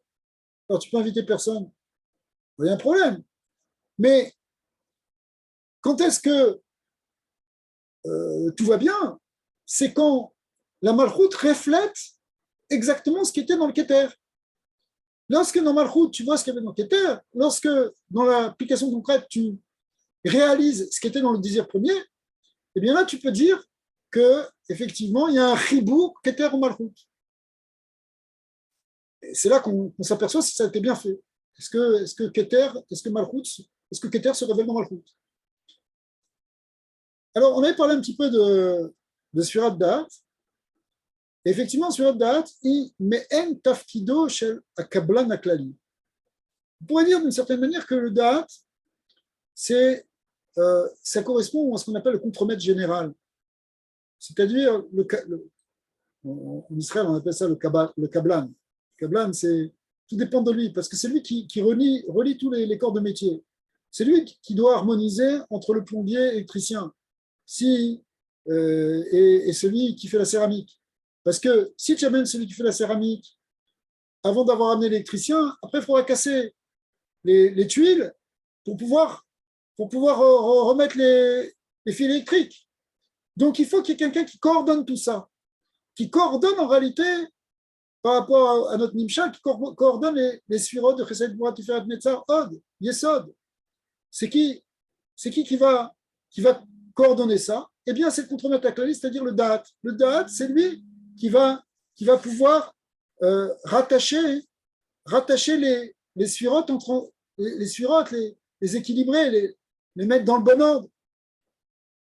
alors, tu peux inviter personne, il y a un problème. Mais quand est-ce que tout va bien? C'est quand la Malchut reflète exactement ce qui était dans le Keter. Lorsque dans Malchut, tu vois ce qu'il y avait dans le Keter, lorsque dans l'application concrète, tu réalises ce qui était dans le désir premier, eh bien là, tu peux dire qu'effectivement, il y a un chibour Keter ou Malchut. Et c'est là qu'on s'aperçoit si ça a été bien fait. Est-ce que Keter, est-ce que Malchut, est-ce que Keter se révèle dans Malchut? Alors, on avait parlé un petit peu de Sfirat Da'at. Effectivement, Sfirat Da'at, mais en tafkido shel akablan aklali. On pourrait dire d'une certaine manière que le Da'at, ça correspond à ce qu'on appelle le contremaître général. C'est-à-dire, en Israël, on appelle ça le kablan. Le kablan, tout dépend de lui, parce que c'est lui qui relie tous les corps de métier. C'est lui qui doit harmoniser entre le plombier et l'électricien et celui qui fait la céramique. Parce que si tu amènes celui qui fait la céramique avant d'avoir amené l'électricien, après il faudra casser les tuiles pour pouvoir remettre les fils électriques. Donc il faut qu'il y ait quelqu'un qui coordonne tout ça, qui coordonne en réalité par rapport à notre Nimsha, qui coordonne les sphirot de Chesed Gvura Tiferet Netzar Od, Yesod. C'est qui va coordonner ça? Eh bien, c'est le contremaître aklali, c'est-à-dire le Da'at. Le Da'at, c'est lui qui va pouvoir rattacher les sphirotes entre les sphirotes, les équilibrer, les mettre dans le bon ordre.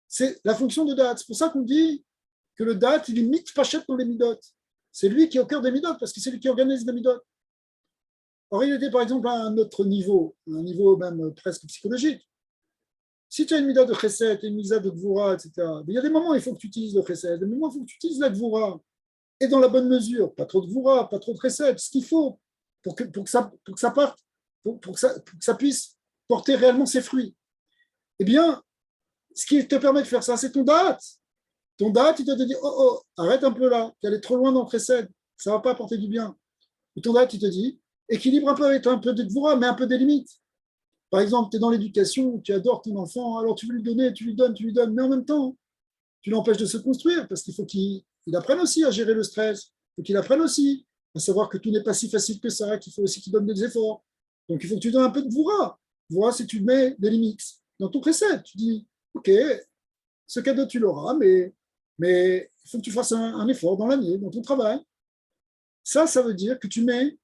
C'est la fonction de Da'at. C'est pour ça qu'on dit que le Da'at, il est mitpachet dans les midot. C'est lui qui est au cœur des midot, parce que c'est lui qui organise les midot. Or, il était par exemple à un autre niveau, un niveau même presque psychologique. Si tu as une mida de chesed et une mida de gvura, etc., il y a des moments où il faut que tu utilises le chesed, des moments où il faut que tu utilises la gvura, et dans la bonne mesure, pas trop de gvura, pas trop de chesed, ce qu'il faut pour que ça parte, pour que ça puisse porter réellement ses fruits. Eh bien, ce qui te permet de faire ça, c'est ton da'at. Ton da'at, il te dit, oh, arrête un peu là, tu es allé trop loin dans le chesed, ça ne va pas apporter du bien. Et ton da'at, il te dit, équilibre un peu avec un peu de gvura, mais un peu des limites. Par exemple, tu es dans l'éducation, tu adores ton enfant, alors tu veux lui donner, tu lui donnes, mais en même temps, tu l'empêches de se construire parce qu'il faut qu'il apprenne aussi à gérer le stress, il faut qu'il apprenne aussi à savoir que tout n'est pas si facile que ça, qu'il faut aussi qu'il donne des efforts. Donc il faut que tu donnes un peu de voura. Voura, c'est tu mets des limites. Dans ton précepte, tu dis, OK, ce cadeau, tu l'auras, mais il faut que tu fasses un effort dans l'année, dans ton travail. Ça veut dire que tu mets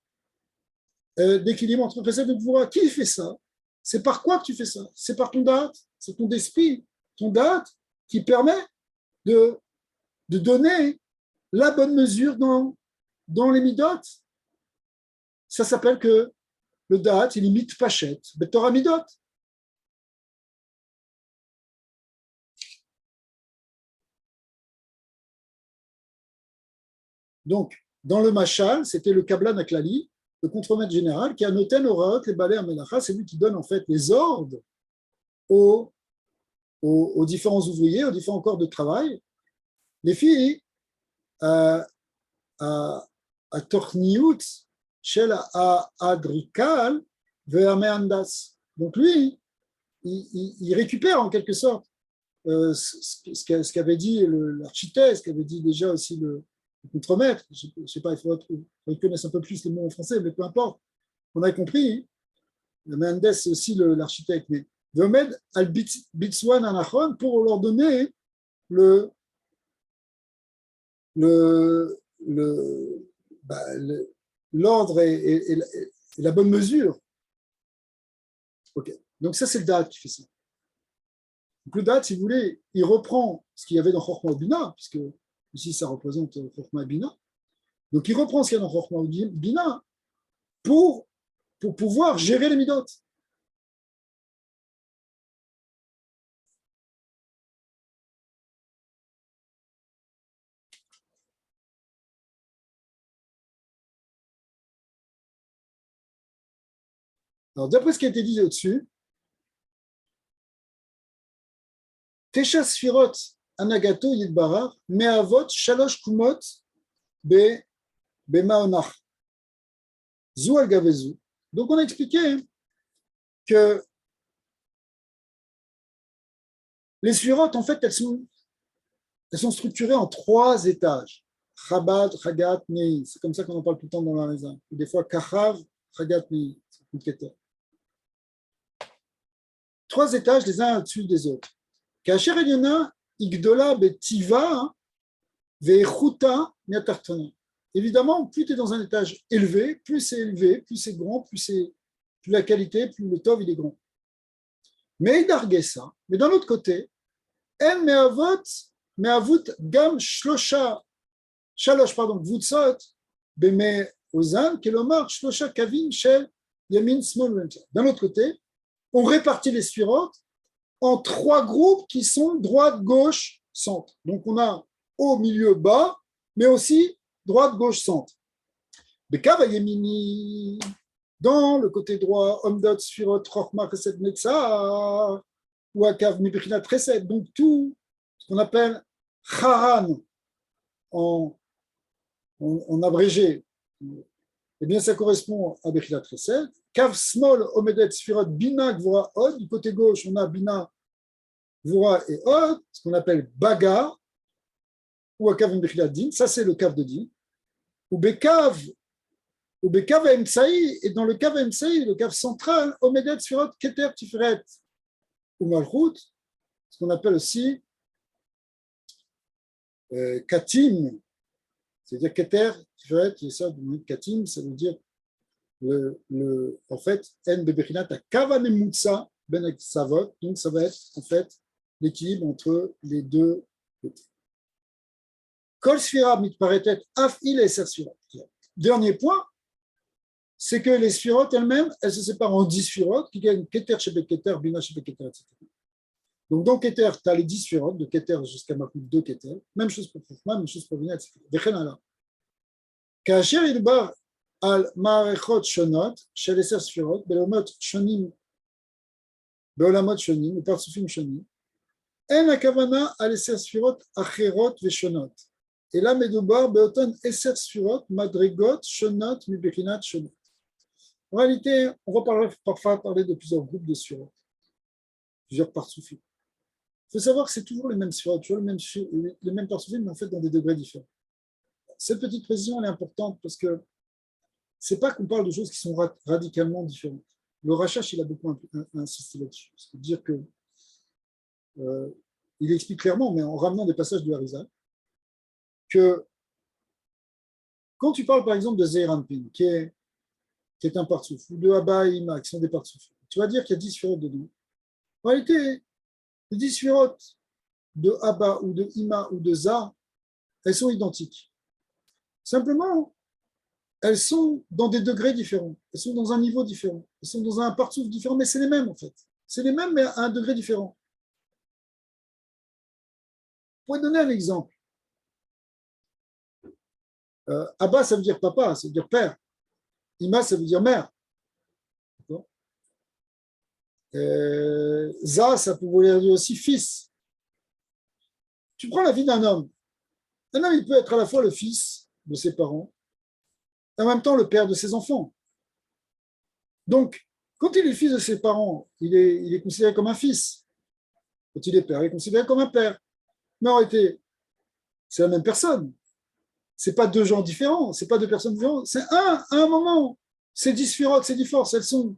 d'équilibre entre précepte et voura. Qui fait ça? C'est par quoi que tu fais ça? C'est par ton date, c'est ton esprit, ton date qui permet de donner la bonne mesure dans les midot. Ça s'appelle que le date, il imite pachet, betora midot. Donc, dans le machal, c'était le kablan aklali, le contremaître général, qui a noté nos les balais à melacha, c'est lui qui donne en fait les ordres aux différents ouvriers, aux différents corps de travail. Les filles, à Torniout, Shel Adrikal, Veameandas. Donc lui, il récupère en quelque sorte ce qu'avait dit l'architecte, ce qu'avait dit déjà aussi le contremaître. Je ne sais pas, il faudrait qu'ils connaissent un peu plus les mots en français, mais peu importe. On a compris. Mendes, c'est aussi l'architecte. Mais Veomed al Bitswan Anachon pour leur donner l'ordre et la bonne mesure. Ok. Donc ça, c'est le Da'at qui fait ça. Donc le Da'at, si vous voulez, il reprend ce qu'il y avait dans Chokhmah Bina, puisque ici, ça représente Chokhmah Bina. Donc il reprend ce qu'il y a dans Chokhmah Bina pour pouvoir gérer les midot. Alors, d'après ce qui a été dit au-dessus, Tesha Sfirot Anagato Yidbarar, Me'avot Shalosh Kumot Bemaonach. Zou al Gavezu. Donc, on a expliqué que les Sfirot, en fait, elles sont structurées en 3 étages. Chabad, Chagat, Nei. C'est comme ça qu'on en parle tout le temps dans la maison. Des fois, Kachav, Chagat, Nei. 3 étages les uns au-dessus des autres. Kacher Eliona, Igdola, Betiva, Vechuta, Miatartana. Évidemment, plus tu es dans un étage élevé, plus c'est élevé, plus c'est grand, plus la qualité, plus le tov il est grand. Mais Idargué ça. Mais d'un autre côté, En Meavut Gam Shlosh, Vutsot, Beme Ozan, Kelomar, Shlosha Kavin, Shel, Yamin, Small. D'un autre côté, on répartit les sphirotes en 3 groupes qui sont droite, gauche, centre. Donc on a haut, milieu, bas, mais aussi droite, gauche, centre. Bekav Yemini, dans le côté droit, Omdot, Sphirot, Chochma, Chesed, Netzah, ou Akav, Mibrinat, Chesed. Donc tout ce qu'on appelle Charan en abrégé, eh bien ça correspond à Bechila Chesed. Kav Small, Omedet, Sphirot, Bina, Gvura, Od. Du côté gauche, on a Bina, Gvura et Od, ce qu'on appelle Baga, ou Akav Bechila Din. Ça, c'est le Kav de Din. Ou Bekav Emtsaï, et dans le Kav Emtsaï, le Kav central, Omedet, Sphirot, Keter, Tiferet, ou Malchut, ce qu'on appelle aussi Katim, c'est-à-dire Keter, Tiferet, c'est ça, Katim, ça veut dire en fait, N Bebechinat a Kavanemutsa Ben Savot, donc ça va être en fait l'équilibre entre les deux côtés. Kol Sphira mitparetet af il et Sphira. Dernier point, c'est que les sphirotes elles-mêmes, elles se séparent en 10 sphirotes qui gagnent Keter Shebek Keter, Bina Shebek Keter, etc. Donc dans Keter, tu as les 10 sphirotes, de Keter jusqu'à Malchut 2 Keter, même chose pour Chokhmah, même chose pour Bina, etc. Vechenala. Kacher Idbar על מערכות שונות של 10 ספירות בעולמות שונים ופרצופים שונים, אין הכוונה על 10 ספירות אחרות ושונות, אלא מדובר באותן 10 ספירות מדרגות שונות מבחינת שונות. En réalité, on va parfois parler de plusieurs groupes de sphirot, plusieurs parsoufim. Il faut savoir que c'est toujours les mêmes sphirot, toujours les mêmes parsoufim, mais en fait dans des degrés différents. Cette petite précision elle est importante parce que c'est pas qu'on parle de choses qui sont radicalement différentes. Le Rachash, il a beaucoup insisté là-dessus. C'est-à-dire que il explique clairement, mais en ramenant des passages de Harizal, que quand tu parles par exemple de Zeir Anpin, qui est un partsouf, ou de Abba et Ima, qui sont des partsoufs, tu vas dire qu'il y a 10 sphirotes dedans. En réalité, les 10 sphirotes de Abba ou de Ima ou de Za, elles sont identiques. Simplement, elles sont dans des degrés différents, elles sont dans un niveau différent, elles sont dans un partsouf différent, mais c'est les mêmes en fait. C'est les mêmes, mais à un degré différent. Pour donner un exemple, Abba, ça veut dire papa, ça veut dire père. Ima, ça veut dire mère. Za, ça peut vouloir dire aussi fils. Tu prends la vie d'un homme. Un homme, il peut être à la fois le fils de ses parents et en même temps le père de ses enfants. Donc, quand il est le fils de ses parents, il est considéré comme un fils. Quand il est père, il est considéré comme un père. Mais en réalité, c'est la même personne. Ce n'est pas deux gens différents, ce n'est pas deux personnes différentes. C'est à un moment. Ces 10 sphirotes, ces 10 forces, elles sont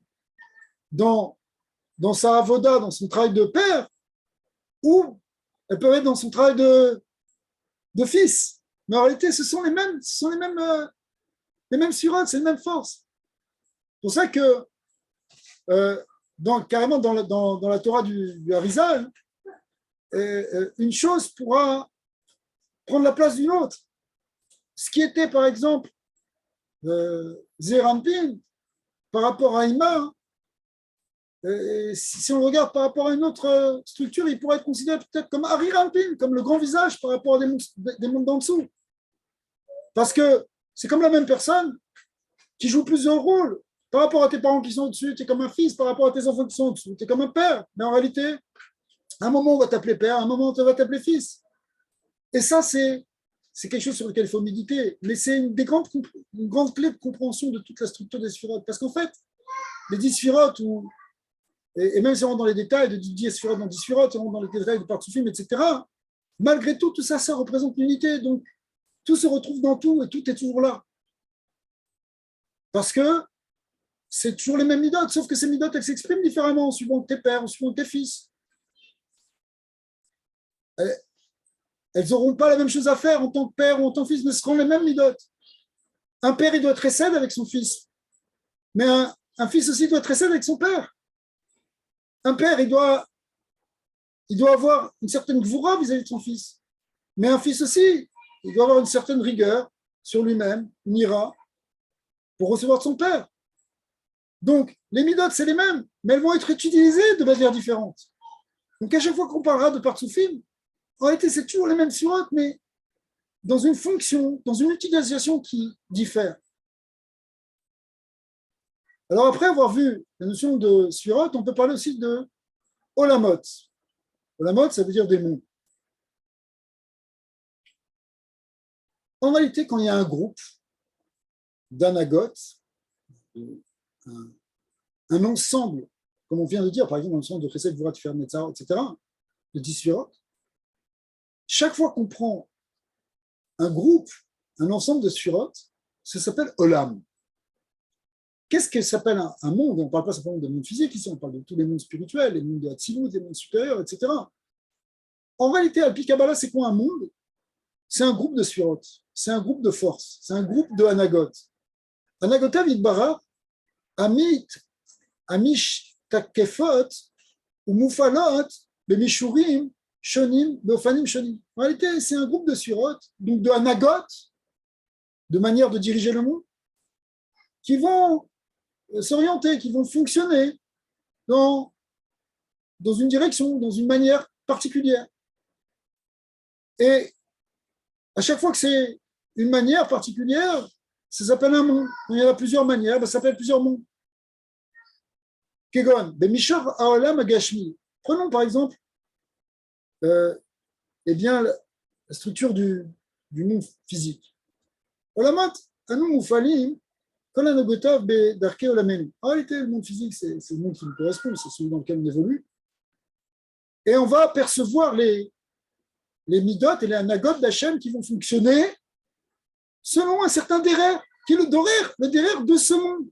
dans sa avoda, dans son travail de père, ou elles peuvent être dans son travail de fils. Mais en réalité, ce sont les mêmes sphirotes, c'est les mêmes forces. C'est pour ça que, carrément dans la Torah du Harizal, une chose pourra prendre la place d'une autre. Ce qui était, par exemple, Zeir Anpin, par rapport à Ima, si on regarde par rapport à une autre structure, il pourrait être considéré peut-être comme Hari Rampin, comme le grand visage par rapport à des mondes d'en dessous. Parce que c'est comme la même personne qui joue plusieurs rôles. Par rapport à tes parents qui sont au-dessus, tu es comme un fils. Par rapport à tes enfants qui sont au-dessus, tu es comme un père. Mais en réalité, à un moment, on va t'appeler père, à un moment, on va t'appeler fils. Et ça, c'est quelque chose sur lequel il faut méditer. Mais c'est une grande clé de compréhension de toute la structure des sphirotes. Parce qu'en fait, les 10 sphirotes, et même si on rentre dans les détails de 10 sphirotes dans 10 sphirotes, on rentre dans les détails de Partsufim, etc., malgré tout, tout ça, ça représente l'unité. Donc, tout se retrouve dans tout et tout est toujours là. Parce que c'est toujours les mêmes midotes, sauf que ces midotes, elles s'expriment différemment suivant tes pères, suivant tes fils. Elles n'auront pas la même chose à faire en tant que père ou en tant que fils, mais ce seront les mêmes midotes. Un père, il doit être récède avec son fils. Mais un fils aussi doit être récède avec son père. Un père, il doit avoir une certaine gvoura vis-à-vis de son fils. Mais un fils aussi, il doit avoir une certaine rigueur sur lui-même, une ira, pour recevoir de son père. Donc, les midotes, c'est les mêmes, mais elles vont être utilisées de manière différente. Donc, à chaque fois qu'on parlera de Partsufim, en réalité, c'est toujours les mêmes surotes, mais dans une fonction, dans une utilisation qui diffère. Alors, après avoir vu la notion de surote, on peut parler aussi de olamot. Olamot, ça veut dire des mondes. En réalité, quand il y a un groupe d'anagotes, un ensemble, comme on vient de dire, par exemple, un ensemble de Chesed, Vurat, Fer, Netzar, etc., de 10 sphirotes, chaque fois qu'on prend un groupe, un ensemble de sphirotes, ça s'appelle Olam. Qu'est-ce que s'appelle un monde? On ne parle pas simplement de monde physique ici, on parle de tous les mondes spirituels, les mondes de Hatzilut, les mondes supérieurs, etc. En réalité, Alpi Kabbalah, c'est quoi un monde? C'est un groupe de sphirotes, c'est un groupe de forces, c'est un groupe de anagotes. Anagotav Yitbarach, Amish Takefot, ou Mufalot, Bemishurim, Shonim, Beofanim Shonim. En réalité, c'est un groupe de sphirotes, donc de anagotes, de manière de diriger le monde, qui vont s'orienter, qui vont fonctionner dans une direction, dans une manière particulière. Et à chaque fois que c'est une manière particulière, ça s'appelle un monde. Il y en a plusieurs manières, ça s'appelle plusieurs mondes. Kegon, Bemishor Haolam Agashmi. Prenons par exemple bien, la structure du monde physique. Olamat, Anu Mufalim, Kol hanogotov bedarkei olamenu. En réalité, le monde physique, c'est le monde qui nous correspond, c'est celui dans lequel on évolue. Et on va percevoir les midot et les anagot d'Hachem qui vont fonctionner selon un certain derer, qui est le derer de ce monde.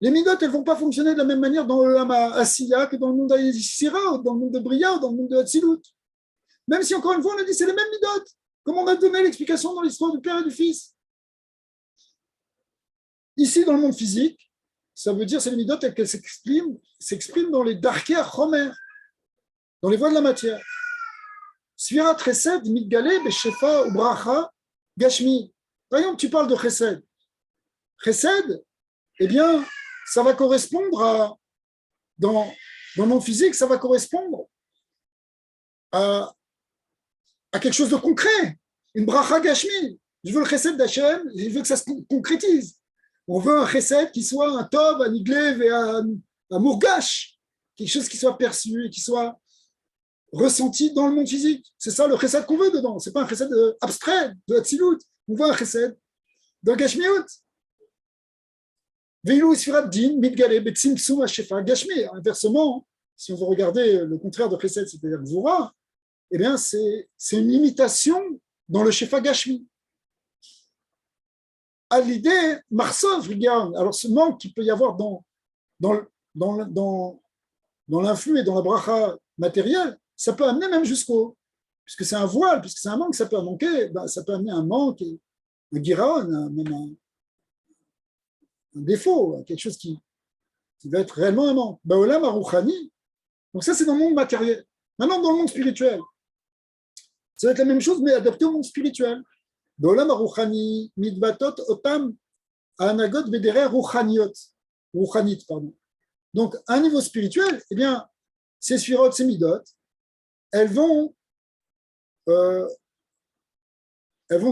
Les midot, elles ne vont pas fonctionner de la même manière dans le Lama Asiya que dans le monde d'Isira, ou dans le monde de Bria, ou dans le monde de Hatzilut. Même si, encore une fois, on a dit c'est les mêmes midot, comme on a donné l'explication dans l'histoire du Père et du Fils. Ici, dans le monde physique, ça veut dire c'est les midot telles qu'elles s'expriment dans les darkei chomer, dans les voies de la matière. Sfirat chesed, mitgale, beshefa, ou bracha, gashmi. Par exemple, tu parles de chesed. Chesed, eh bien, ça va correspondre dans le monde physique, ça va correspondre à quelque chose de concret, une bracha gashmi. Je veux le chesed d'Hachem, je veux que ça se concrétise. On veut un chesed qui soit un tov, un iglev et un mourgash, quelque chose qui soit perçu et qui soit ressenti dans le monde physique. C'est ça le chesed qu'on veut dedans. C'est pas un chesed abstrait de Hatzilut. On veut un chesed de Gashmiut. Veilou isfirat din mitgale betzimtsum hashefa gashmi. Inversement, si on veut regarder le contraire de chesed, c'est-à-dire gvura, eh bien c'est une limitation dans le shefa gashmi. À l'idée, Marsov, regarde, alors ce manque qu'il peut y avoir dans l'influx et dans la bracha matérielle, ça peut amener même puisque c'est un voile, puisque c'est un manque, ça peut manquer, ça peut amener un manque, un guiron, même un défaut, quelque chose qui va être réellement un manque. Baolam arouchani, donc ça c'est dans le monde matériel. Maintenant, dans le monde spirituel, ça va être la même chose, mais adapté au monde spirituel. Baolam arouchani, midbatot otam anagot vedere rouchanit, pardon. Donc, à un niveau spirituel, eh bien, ces sphirot, ces midot, elles vont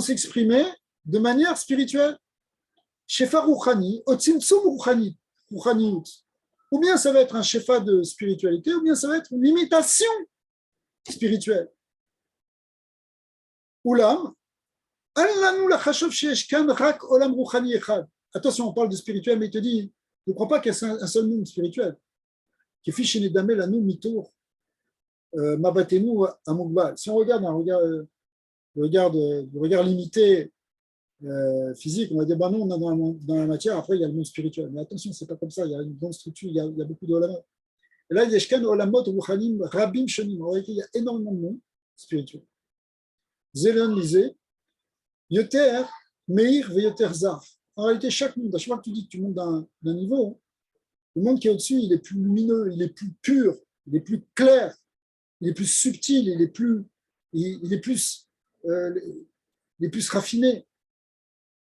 s'exprimer de manière spirituelle. Shefa rouchani, otzimtsum rouchaniyut. Ou bien ça va être un shefa de spiritualité, ou bien ça va être une imitation spirituelle. Oulam, allanu lachashov sheyesh kan rak olam rouchani echad. Attention, on parle de spirituel, mais il te dit, ne crois pas qu'il y a un seul monde spirituel. Qui fiche chez les damés la nous mitour. Mabatenu à Mougbal. Si on regarde le regard limité physique, on va dire, non, on a dans la matière, après il y a le monde spirituel. Mais attention, c'est pas comme ça, il y a une grande structure, il y a beaucoup de olamot. Et là, il y a Yeshkan olamot ruchanim rabim shonim. En réalité, il y a énormément de monde spirituel. Zélion lisait, yoter meir ve yoter zaf. En réalité, chaque monde, à chaque fois que tu dis que tu montes d'un niveau, le monde qui est au-dessus, il est plus lumineux, il est plus pur, il est plus clair, il est plus subtil, il est plus raffiné.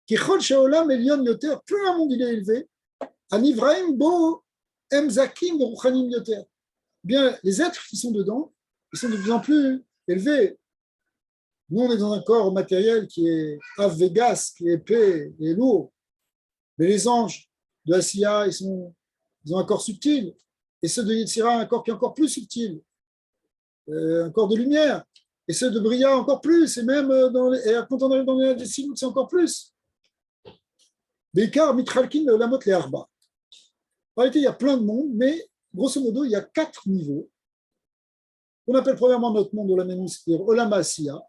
Plus un monde il est élevé, bien les êtres qui sont dedans, ils sont de plus en plus élevés. Nous, on est dans un corps matériel qui est avegas, qui est épais et lourd. Mais les anges de Asiya, ils ont un corps subtil. Et ceux de Yetzira, un corps qui est encore plus subtil. Un corps de lumière. Et ceux de Bria, encore plus. Et même quand on arrive dans les Hatzilut, c'est encore plus. Békar, Mitralkin, Lamot, les Arba. En réalité, il y a plein de mondes, mais grosso modo, il y a 4 niveaux. On appelle premièrement notre monde Olamenu, c'est-à-dire Olam Asiya,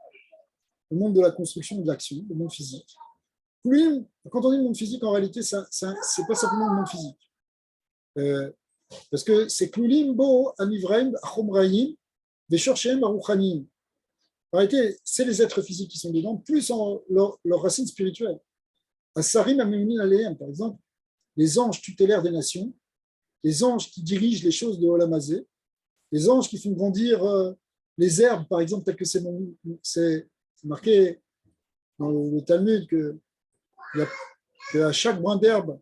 le monde de la construction et de l'action, le monde physique. Quand on dit le monde physique, en réalité, c'est pas simplement le monde physique. Parce que c'est Klulim, Bo, Anivraim, Achomraim, Veshorchem, Aruchanim. En réalité, c'est les êtres physiques qui sont dedans, plus leur racine spirituelle. Asarim, Améminin, Aléem, par exemple, les anges tutélaires des nations, les anges qui dirigent les choses de Olamazé, les anges qui font grandir les herbes, par exemple, tel que c'est marqué dans le Talmud qu'à chaque brin d'herbe,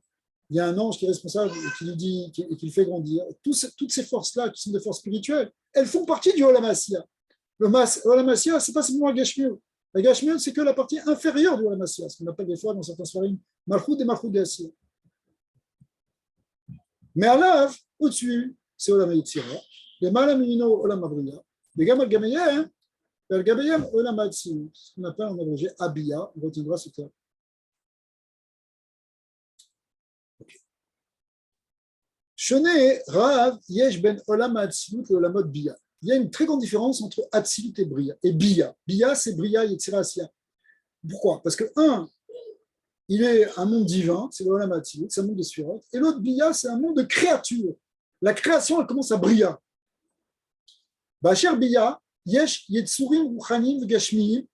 il y a un ange qui est responsable et qui lui dit et qui le fait grandir. Toutes ces forces-là, qui sont des forces spirituelles, elles font partie du Olam Asiya. Le Olam Asiya, ce n'est pas simplement la Gashmiut. La Gashmiut, c'est que la partie inférieure du Olam Asiya, ce qu'on appelle des fois dans certains svarim, Malchut et Malchut Asiya. Mais à l'ave, au-dessus, c'est Olam Yitzira. Les Malamino Olam Abriya. Les Gamal Gamayem, le Gamayem Olam Hatzilut, ce qu'on appelle en abrégé Abiya, on retiendra ce terme. Shone Rav Yesh Ben Olam Hatzilut et Olamot Bia. Il y a une très grande différence entre Hatzilut et Bria. Et Bia. Bia, c'est Bria Yetzira Asiya. Pourquoi? Parce que, un, il est un monde divin, c'est l'Olam Hatzilut, c'est un monde de Sphirot. Et l'autre, Bia, c'est un monde de créature. La création, elle commence à Bria. Bacher Bia, Yesh Yetsurim Ruchanim Gashmiyim.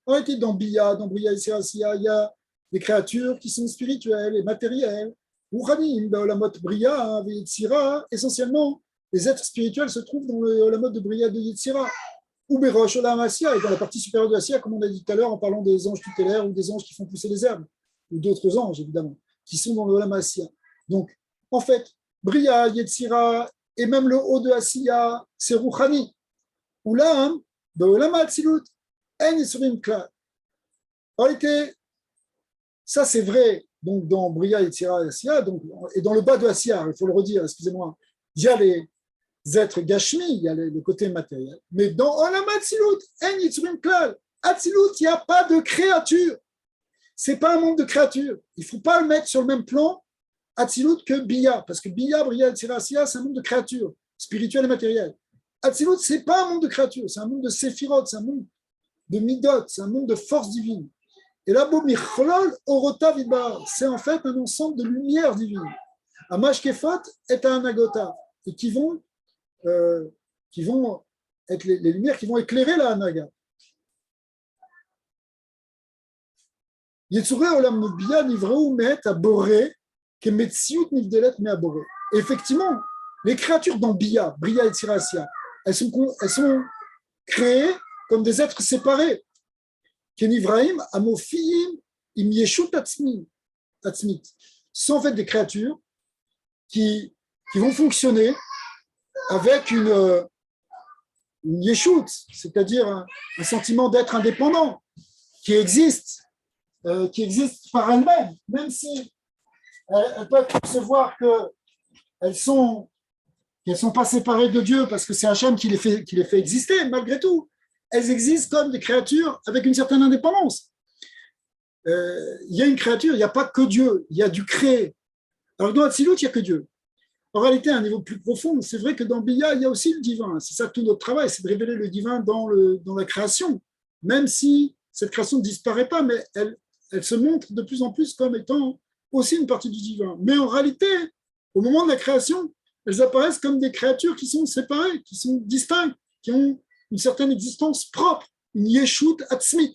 On était dans Bia, dans Bria Yetzira Asiya, il y a des créatures qui sont spirituelles et matérielles. Ruchanim, Olamot Bria, Yetzira, essentiellement, les êtres spirituels se trouvent dans la mode de Bria de Yetzira, ou Berosh Olam Asiya, et dans la partie supérieure de Asiya, comme on a dit tout à l'heure en parlant des anges tutélaires ou des anges qui font pousser les herbes, ou d'autres anges évidemment, qui sont dans le Olam Asiya. Donc, en fait, Bria, Yetzira, et même le haut de Asiya, c'est Ruchani. Oulam, Olam Hatzilut, En Yisurim Klal. En réalité, ça c'est vrai donc dans Bria, Yetzira et Asiya, donc, et dans le bas de Asiya, il faut le redire, excusez-moi, il y a les êtres gashmi, il y a le côté matériel. Mais dans Olam Hatzilut, En Yitzurim Klal, Hatzilut, il n'y a pas de créature. Ce n'est pas un monde de créatures. Il ne faut pas le mettre sur le même plan, Hatzilut, que Bia. Parce que Bia, Bria, Yetzira, Asiya, c'est un monde de créatures, spirituelles et matérielles. Hatzilut, ce n'est pas un monde de créatures, c'est un monde de séphirot, c'est un monde de midot, c'est un monde de force divine. Et là, Michlol, Orota Vidbar, c'est en fait un ensemble de lumière divine. Amash Kefot est un Anagota, et qui vont être les lumières qui vont éclairer la Hanaga. Yetzureh Olam Nubia Nivreu Met à Boré, que Metsiut Nivdelet Me à Boré. Effectivement, les créatures dans Bia, Bria et Tzirasia, elles sont créées comme des êtres séparés. Kenivraim Amofim Im Yeshut Atzmit. Ce sont en fait des créatures qui vont fonctionner avec une yeshut, c'est-à-dire un sentiment d'être indépendant, qui existe par elles-mêmes, même si elles peuvent percevoir qu'elles sont pas séparées de Dieu parce que c'est Hachem qui les fait exister, malgré tout. Elles existent comme des créatures avec une certaine indépendance. Il y a une créature, il n'y a pas que Dieu, il y a du créé. Alors dans Hatzilut, il n'y a que Dieu. En réalité, à un niveau plus profond, c'est vrai que dans Bia, il y a aussi le divin. C'est ça tout notre travail, c'est de révéler le divin dans la création. Même si cette création ne disparaît pas, mais elle se montre de plus en plus comme étant aussi une partie du divin. Mais en réalité, au moment de la création, elles apparaissent comme des créatures qui sont séparées, qui sont distinctes, qui ont une certaine existence propre, une yeshut atzmit.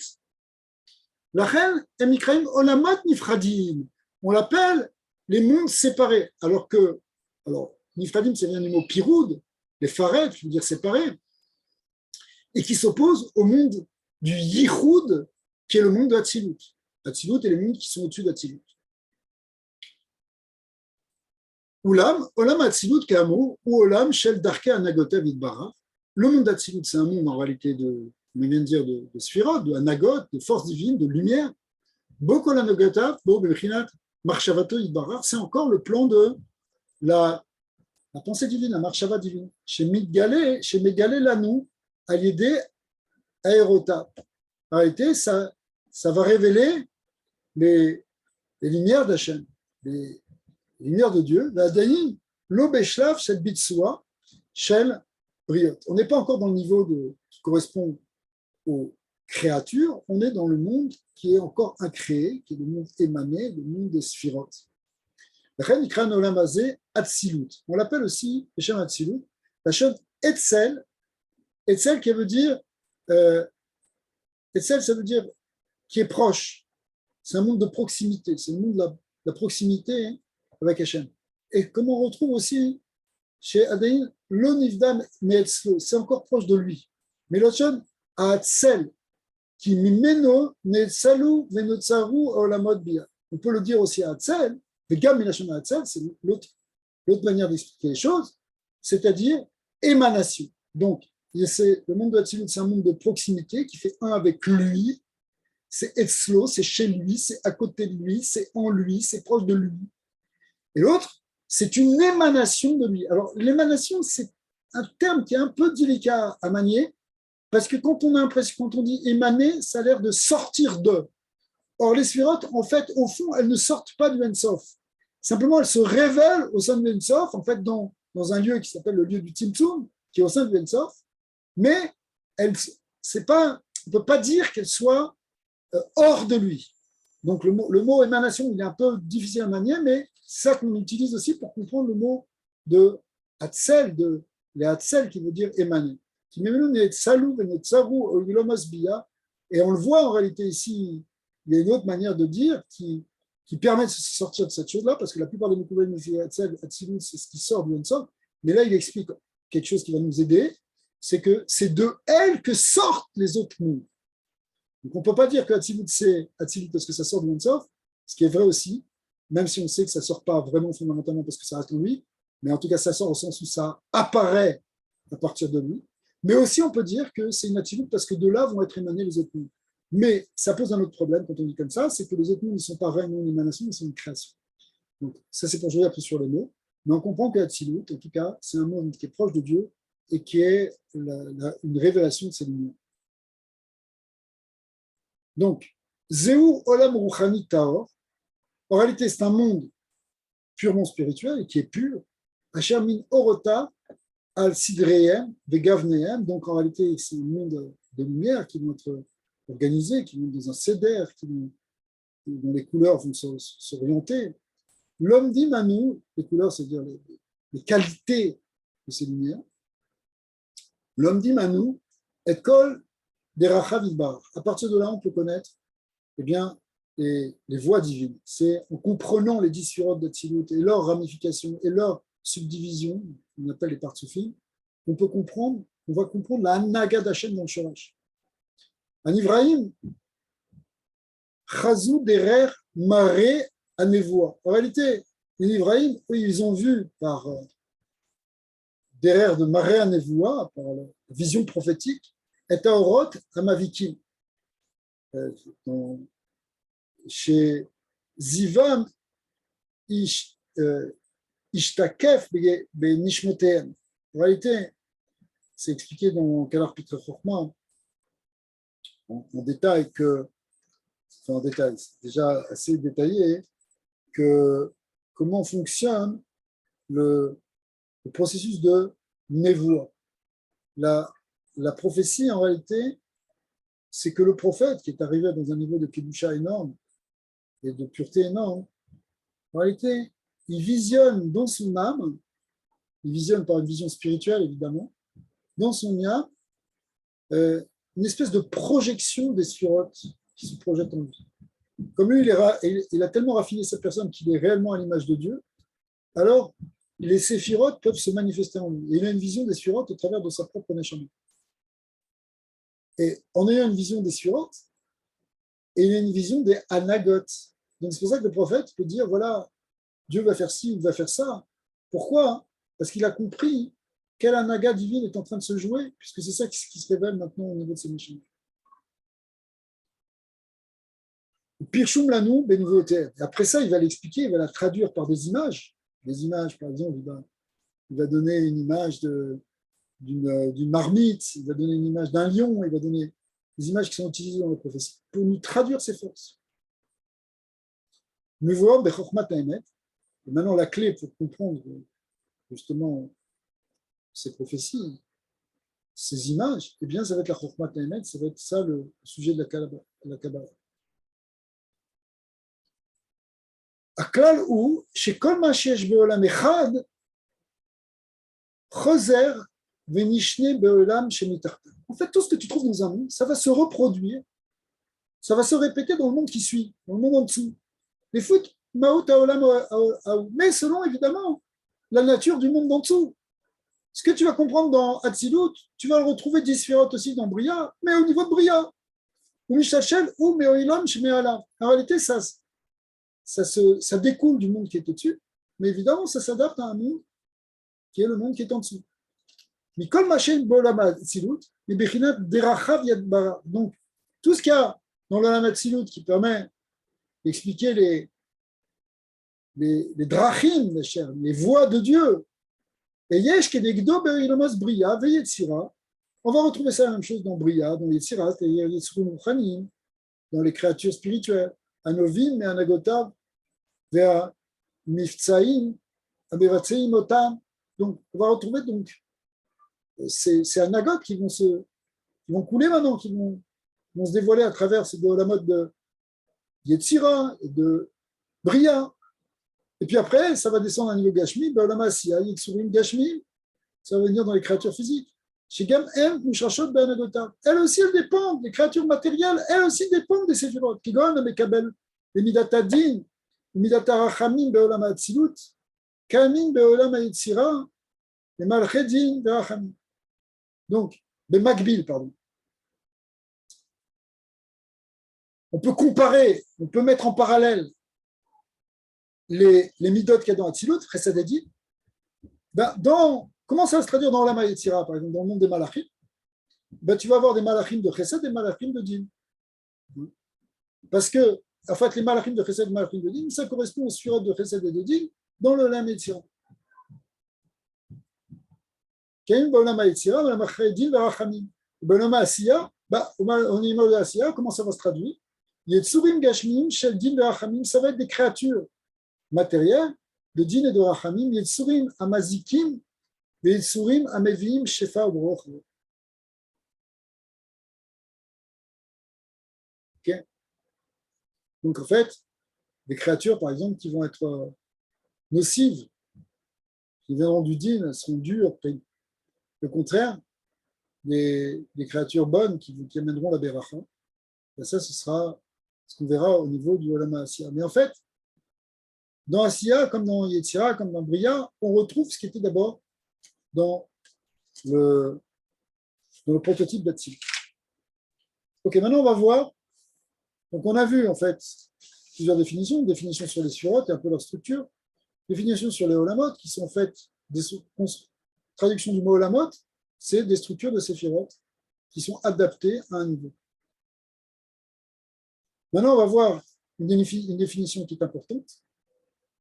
La reine Emikraim Olamat Nifradim. On l'appelle les mondes séparés, alors Nifradim, ça vient du mot piroud, les faret, je veux dire séparés, et qui s'oppose au monde du yichud, qui est le monde de Hatzilut. Hatzilut et les mondes qui sont au-dessus d'Hatzilut. Olam Hatzilut Kamo, ou Olam Shel Darke Anagota Vidbara. Le monde d'Hatzilut, c'est un monde en réalité de Sphirot, de Anagot, de force divine, de lumière. Bokol Anagota, Bo Bechinat, Marshavato Vidbara, c'est encore le plan de la pensée divine, la marshava divine. Chez Megale Lanou, à l'idée aérota. En réalité, ça va révéler les lumières d'Hachem, les lumières de Dieu. Vadaïn, l'obeshlav, shel bitsua, shel briot. On n'est pas encore dans le niveau qui correspond aux créatures, on est dans le monde qui est encore incréé, qui est le monde émané, le monde des sphirotes. On l'appelle aussi Hashem Hatzilut, Hashem Etzel, Etzel qui veut dire Etzel, ça veut dire qui est proche. C'est un monde de proximité, c'est le monde de la proximité avec Hashem. Et comme on retrouve aussi chez Adaïn, l'onivdam me'etzlo, c'est encore proche de lui. Mais l'Hashem Hatzel, qui mimeno ne'etzalu venotzaru olamot bia. On peut le dire aussi à Hatzel. C'est l'autre manière d'expliquer les choses, c'est-à-dire émanation. Donc, le monde de Hatzilut, c'est un monde de proximité qui fait un avec lui. C'est etzlo, c'est chez lui, c'est à côté de lui, c'est en lui, c'est proche de lui. Et l'autre, c'est une émanation de lui. Alors, l'émanation, c'est un terme qui est un peu délicat à manier, parce que quand on dit émaner, ça a l'air de sortir de. Or, les sphirotes, en fait, au fond, elles ne sortent pas du Ensof. Simplement, elle se révèle au sein de l'Ensof, en fait, dans un lieu qui s'appelle le lieu du Tzimtzum, qui est au sein de l'Ensof, mais c'est pas, on ne peut pas dire qu'elle soit hors de lui. Donc le mot émanation, il est un peu difficile à manier, mais c'est ça qu'on utilise aussi pour comprendre le mot de Hatzel, les Hatzel qui veut dire émaner. Et on le voit en réalité ici, il y a une autre manière de dire qui permet de sortir de cette chose-là, parce que la plupart des mots nous disent Hatzel, Hatzilut, c'est ce qui sort du Ensof, mais là il explique quelque chose qui va nous aider, c'est que c'est de elle que sortent les autres mondes. Donc on ne peut pas dire que Hatzilut c'est Hatzilut parce que ça sort du Ensof, ce qui est vrai aussi, même si on sait que ça ne sort pas vraiment fondamentalement parce que ça reste en lui, mais en tout cas ça sort au sens où ça apparaît à partir de lui. Mais aussi on peut dire que c'est une Hatzilut parce que de là vont être émanés les autres mondes. Mais ça pose un autre problème quand on dit comme ça, c'est que les autres mondes ne sont pas réellement une émanation, ils sont une création. Donc ça c'est pour jouer un peu sur les mots, mais on comprend que Hatzilut, en tout cas, c'est un monde qui est proche de Dieu et qui est une révélation de ses lumières. Donc, Zéou Olam Rouchani Taor, en réalité, c'est un monde purement spirituel et qui est pur. Asher min Orota al Sidrehem, Vegavnehem, donc en réalité, c'est un monde de lumière qui vont être organisés, qui vont dans un seder, dont les couleurs vont s'orienter. L'homme dit Manu, les couleurs, c'est-à-dire les qualités de ces lumières. L'homme dit Manu, et kol des Rachavidbar. À partir de là, on peut connaître eh bien, les voies divines. C'est en comprenant les 10 sphirotes d'Atsilut et leurs ramifications et leurs subdivisions, on appelle les partsoufim, on va comprendre la Hanaga d'Hachem dans le Shorash. En Ibrahim, Chazou derer maré anevoa. En réalité, les Ibrahim, eux, ils ont vu par derer de maré anevoa, par la vision prophétique, et Aorot Amavikim. Chez Zivam Ishtakef Benishmotem. En réalité, c'est expliqué dans Kalar Pitre Chokma en détail enfin en détail, c'est déjà assez détaillé, que comment fonctionne le processus de Nevoa. La prophétie, en réalité, c'est que le prophète qui est arrivé dans un niveau de Kedusha énorme et de pureté énorme, en réalité, il visionne dans son âme, il visionne par une vision spirituelle évidemment, dans son âme, une espèce de projection des sphirotes qui se projettent en lui. Comme lui, il a tellement raffiné sa personne qu'il est réellement à l'image de Dieu, alors les séphirotes peuvent se manifester en lui. Et il a une vision des sphirotes au travers de sa propre neshama. Et en ayant une vision des sphirotes, et il a une vision des anagot. Donc c'est pour ça que le prophète peut dire, voilà, Dieu va faire ci, il va faire ça. Pourquoi ? Parce qu'il a compris quelle anaga divine est en train de se jouer, puisque c'est ça qui se révèle maintenant au niveau de ses méchants. Pirchoum Lanou, Benouveauté. Après ça, il va l'expliquer, il va la traduire par des images. Des images, par exemple, il va donner une image d'une marmite, il va donner une image d'un lion, il va donner des images qui sont utilisées dans la prophétie pour nous traduire ses forces. Nous voyons Bechokmat Haemet. Et maintenant, la clé pour comprendre justement ces prophéties, ces images, eh bien, ça va être la Chokmat Haemet, ça va être ça le sujet de la Kabbalah. הכלל הוא שכל מה שיש בעולם אחד חוזר ונשנה בעולם שמתחתיו. En fait, tout ce que tu trouves dans un monde, ça va se reproduire, ça va se répéter dans le monde qui suit, dans le monde en dessous. Les foot, maout haolam, mais selon évidemment la nature du monde d'en dessous. Ce que tu vas comprendre dans Hatzilut, tu vas le retrouver d'Isphirot aussi dans Bria, mais au niveau de Bria. Ou Mishachel, ou Meoilam, Shmeala. En réalité, ça découle du monde qui est au-dessus, mais évidemment, ça s'adapte à un monde qui est le monde qui est en dessous. Donc, tout ce qu'il y a dans le Hatzilut qui permet d'expliquer les drachim, les voies de Dieu, et on va retrouver ça la même chose dans Bria, dans les Tzirat, dans les créatures spirituelles, Anovim et Anagotav, vers Miftsaim, Abevatseim Otam. Donc, on va retrouver donc, c'est anagot qui vont couler maintenant, qui vont se dévoiler à travers ces deux olamot de Yetzira et de Bria. Et puis après, ça va descendre à un niveau Gashmi, Be'olam Asiya, Yitsurim Gashmi, ça va venir dans les créatures physiques. Shigam M, Mushashot Be'anagotam. Elles aussi, elles dépendent, les créatures matérielles, elles aussi dépendent des séphirot. Kigon, Mekabel, les Midata Din, les Midata Rachamim, Be'olam Atzilut, Kamin, Be'olam Yitzira, les Malchedin, Be'rachamim. Donc, Be'makbil, pardon. On peut comparer, on peut mettre en parallèle les midot qu'il y a dans Atzilut, Chesed et Din. Comment ça va se traduire dans Olam Yetzira, par exemple, dans le monde des malachim? Tu vas avoir des malachim de Chesed et des malachim de Din. Parce que, en fait, les malachim de Chesed et les malachim de Din, ça correspond aux sphirot de Chesed et de Din dans le Olam Yetzira. Kaim Olam Yetzira, Olam Din, Barachamim. Olam Asiya, au niveau de Asiya, comment ça va se traduire? Yetsurim Gashmim, Shel Din, Barachamim, ça va être des créatures matérielles de Din et de Rachamim, Yetsurim Amazikim, Yetsurim Amevim, Shefa Ubroch. Ok. Donc en fait, des créatures par exemple qui vont être nocives, qui viendront du Din, elles seront dures. Au contraire, des créatures bonnes qui amèneront la Beracha. Et ça, ce sera ce qu'on verra au niveau du Olam Asiya. Mais en fait, dans Asiya, comme dans Yetzira, comme dans Bria, on retrouve ce qui était d'abord dans le prototype d'Atsilut. Ok, maintenant on va voir. Donc on a vu en fait plusieurs définitions, une définition sur les sphirotes et un peu leur structure, définition sur les olamot qui sont faites, traduction du mot olamot, c'est des structures de séphirotes qui sont adaptées à un niveau. Maintenant on va voir une définition qui est importante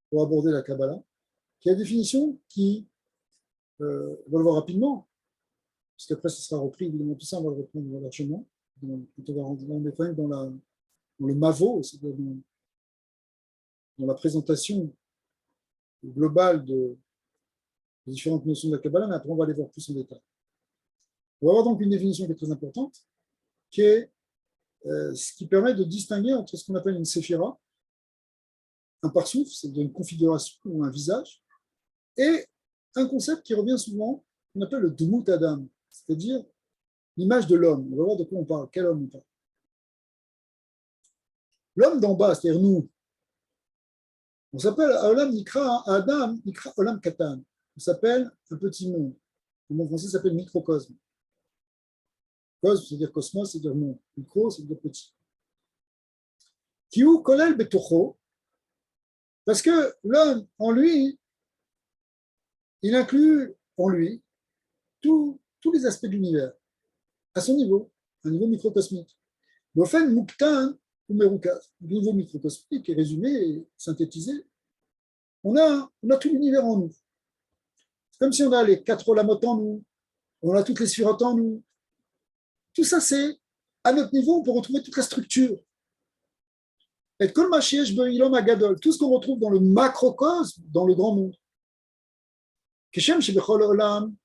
pour aborder la Kabbalah, qui est la définition qui, on va le voir rapidement, parce qu'après ce sera repris, évidemment tout ça on va le reprendre largement, on est quand même dans le MAVO, c'est-à-dire dans la présentation globale des différentes notions de la Kabbalah, mais après on va aller voir plus en détail. On va avoir donc une définition qui est très importante, qui est ce qui permet de distinguer entre ce qu'on appelle une séphira, un parsouf, c'est-à-dire une configuration ou un visage, et un concept qui revient souvent, qu'on appelle le Dmut Adam, c'est-à-dire l'image de l'homme. On va voir de quoi on parle, quel homme on parle. L'homme d'en bas, c'est-à-dire nous, on s'appelle Olam Nikra Adam, Nikra Olam Katan. On s'appelle un petit monde. Le mot français s'appelle microcosme. Cosme, c'est-à-dire cosmos, c'est-à-dire monde. Micro, c'est-à-dire petit. Kiou Kolel Betocho, parce que l'homme, en lui, il inclut en lui tous les aspects de l'univers, à son niveau, un niveau microcosmique. Mais au fait, Muktan, ou Merukas, le niveau microcosmique est résumé et synthétisé. On a tout l'univers en nous. C'est comme si on a les 4 olamot en nous, on a toutes les sphirotes en nous. Tout ça, c'est, à notre niveau, on peut retrouver toute la structure. Et kol ma sheyesh be'ilom hagadol, tout ce qu'on retrouve dans le macrocosme, dans le grand monde. Keshem shebechol olam,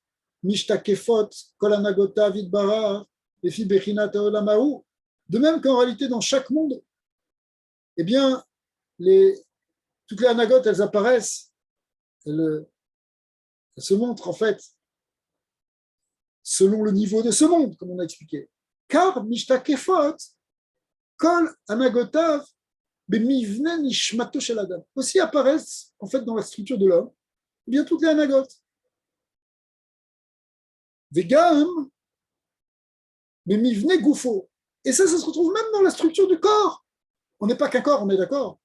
mishtakefot, kol hanagotav yitbarach, lefi bechinat haolam hahu. De même qu'en réalité, dans chaque monde, eh bien, toutes les anagotes, elles apparaissent, elles se montrent en fait selon le niveau de ce monde, comme on a expliqué. Car mishtakefot, kol anagotav, bemivne nishmato shel adam, aussi apparaissent en fait dans la structure de l'homme, eh bien toutes les anagotes. Vegam, bemivne gufo. Et ça se retrouve même dans la structure du corps. On n'est pas qu'un corps, on est d'accord.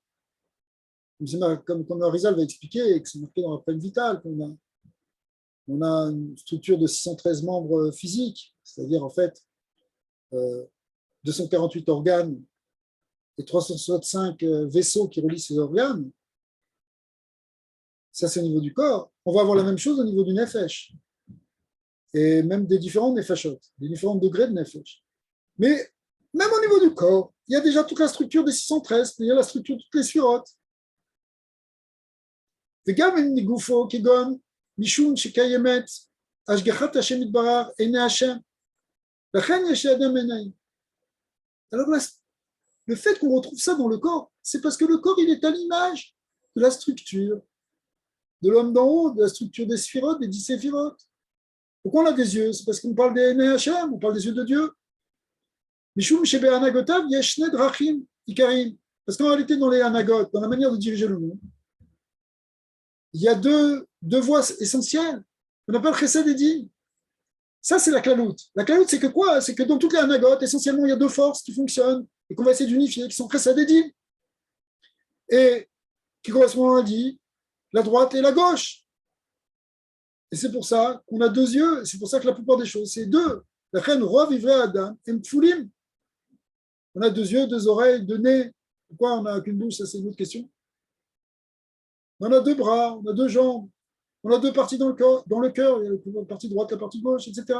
Comme Arizal va expliquer, et que c'est marqué dans la peine vitale, on a une structure de 613 membres physiques, c'est-à-dire en fait 248 organes et 365 vaisseaux qui relient ces organes. Ça, c'est au niveau du corps. On va avoir la même chose au niveau du nefesh. Et même des différents nefashot, des différents degrés de nefesh. Mais même au niveau du corps, il y a déjà toute la structure des 613, il y a la structure de toutes les sphirotes. וגם אם נגופו כגון משום שקיימת השגחת השם יתברך עיני השם, לכן יש לאדם עיניים. Alors là, le fait qu'on retrouve ça dans le corps, c'est parce que le corps, il est à l'image de la structure de l'homme d'en haut, de la structure des sphirotes, des 10 séphirotes. Pourquoi on a des yeux? C'est parce qu'on parle des Ene Hashem, on parle des yeux de Dieu. Mishum shebe anagotav yeshne drachim ikarim. Parce qu'en réalité, dans les anagot, dans la manière de diriger le monde, il y a deux voies essentielles. On appelle chesed et din. Ça, c'est la klalout. La klalout, c'est que quoi? C'est que dans toutes les anagotes, essentiellement, il y a deux forces qui fonctionnent et qu'on va essayer d'unifier, qui sont chesed et din. Et qui correspondent à dit la droite et la gauche. Et c'est pour ça qu'on a deux yeux, c'est pour ça que la plupart des choses, c'est deux. La reine roi vivrait à Adam, et Mpfoulim. On a deux yeux, deux oreilles, deux nez. Pourquoi on n'a qu'une bouche? Ça, c'est une autre question. On a deux bras, on a deux jambes, on a deux parties dans le corps, il y a la partie droite, la partie gauche, etc.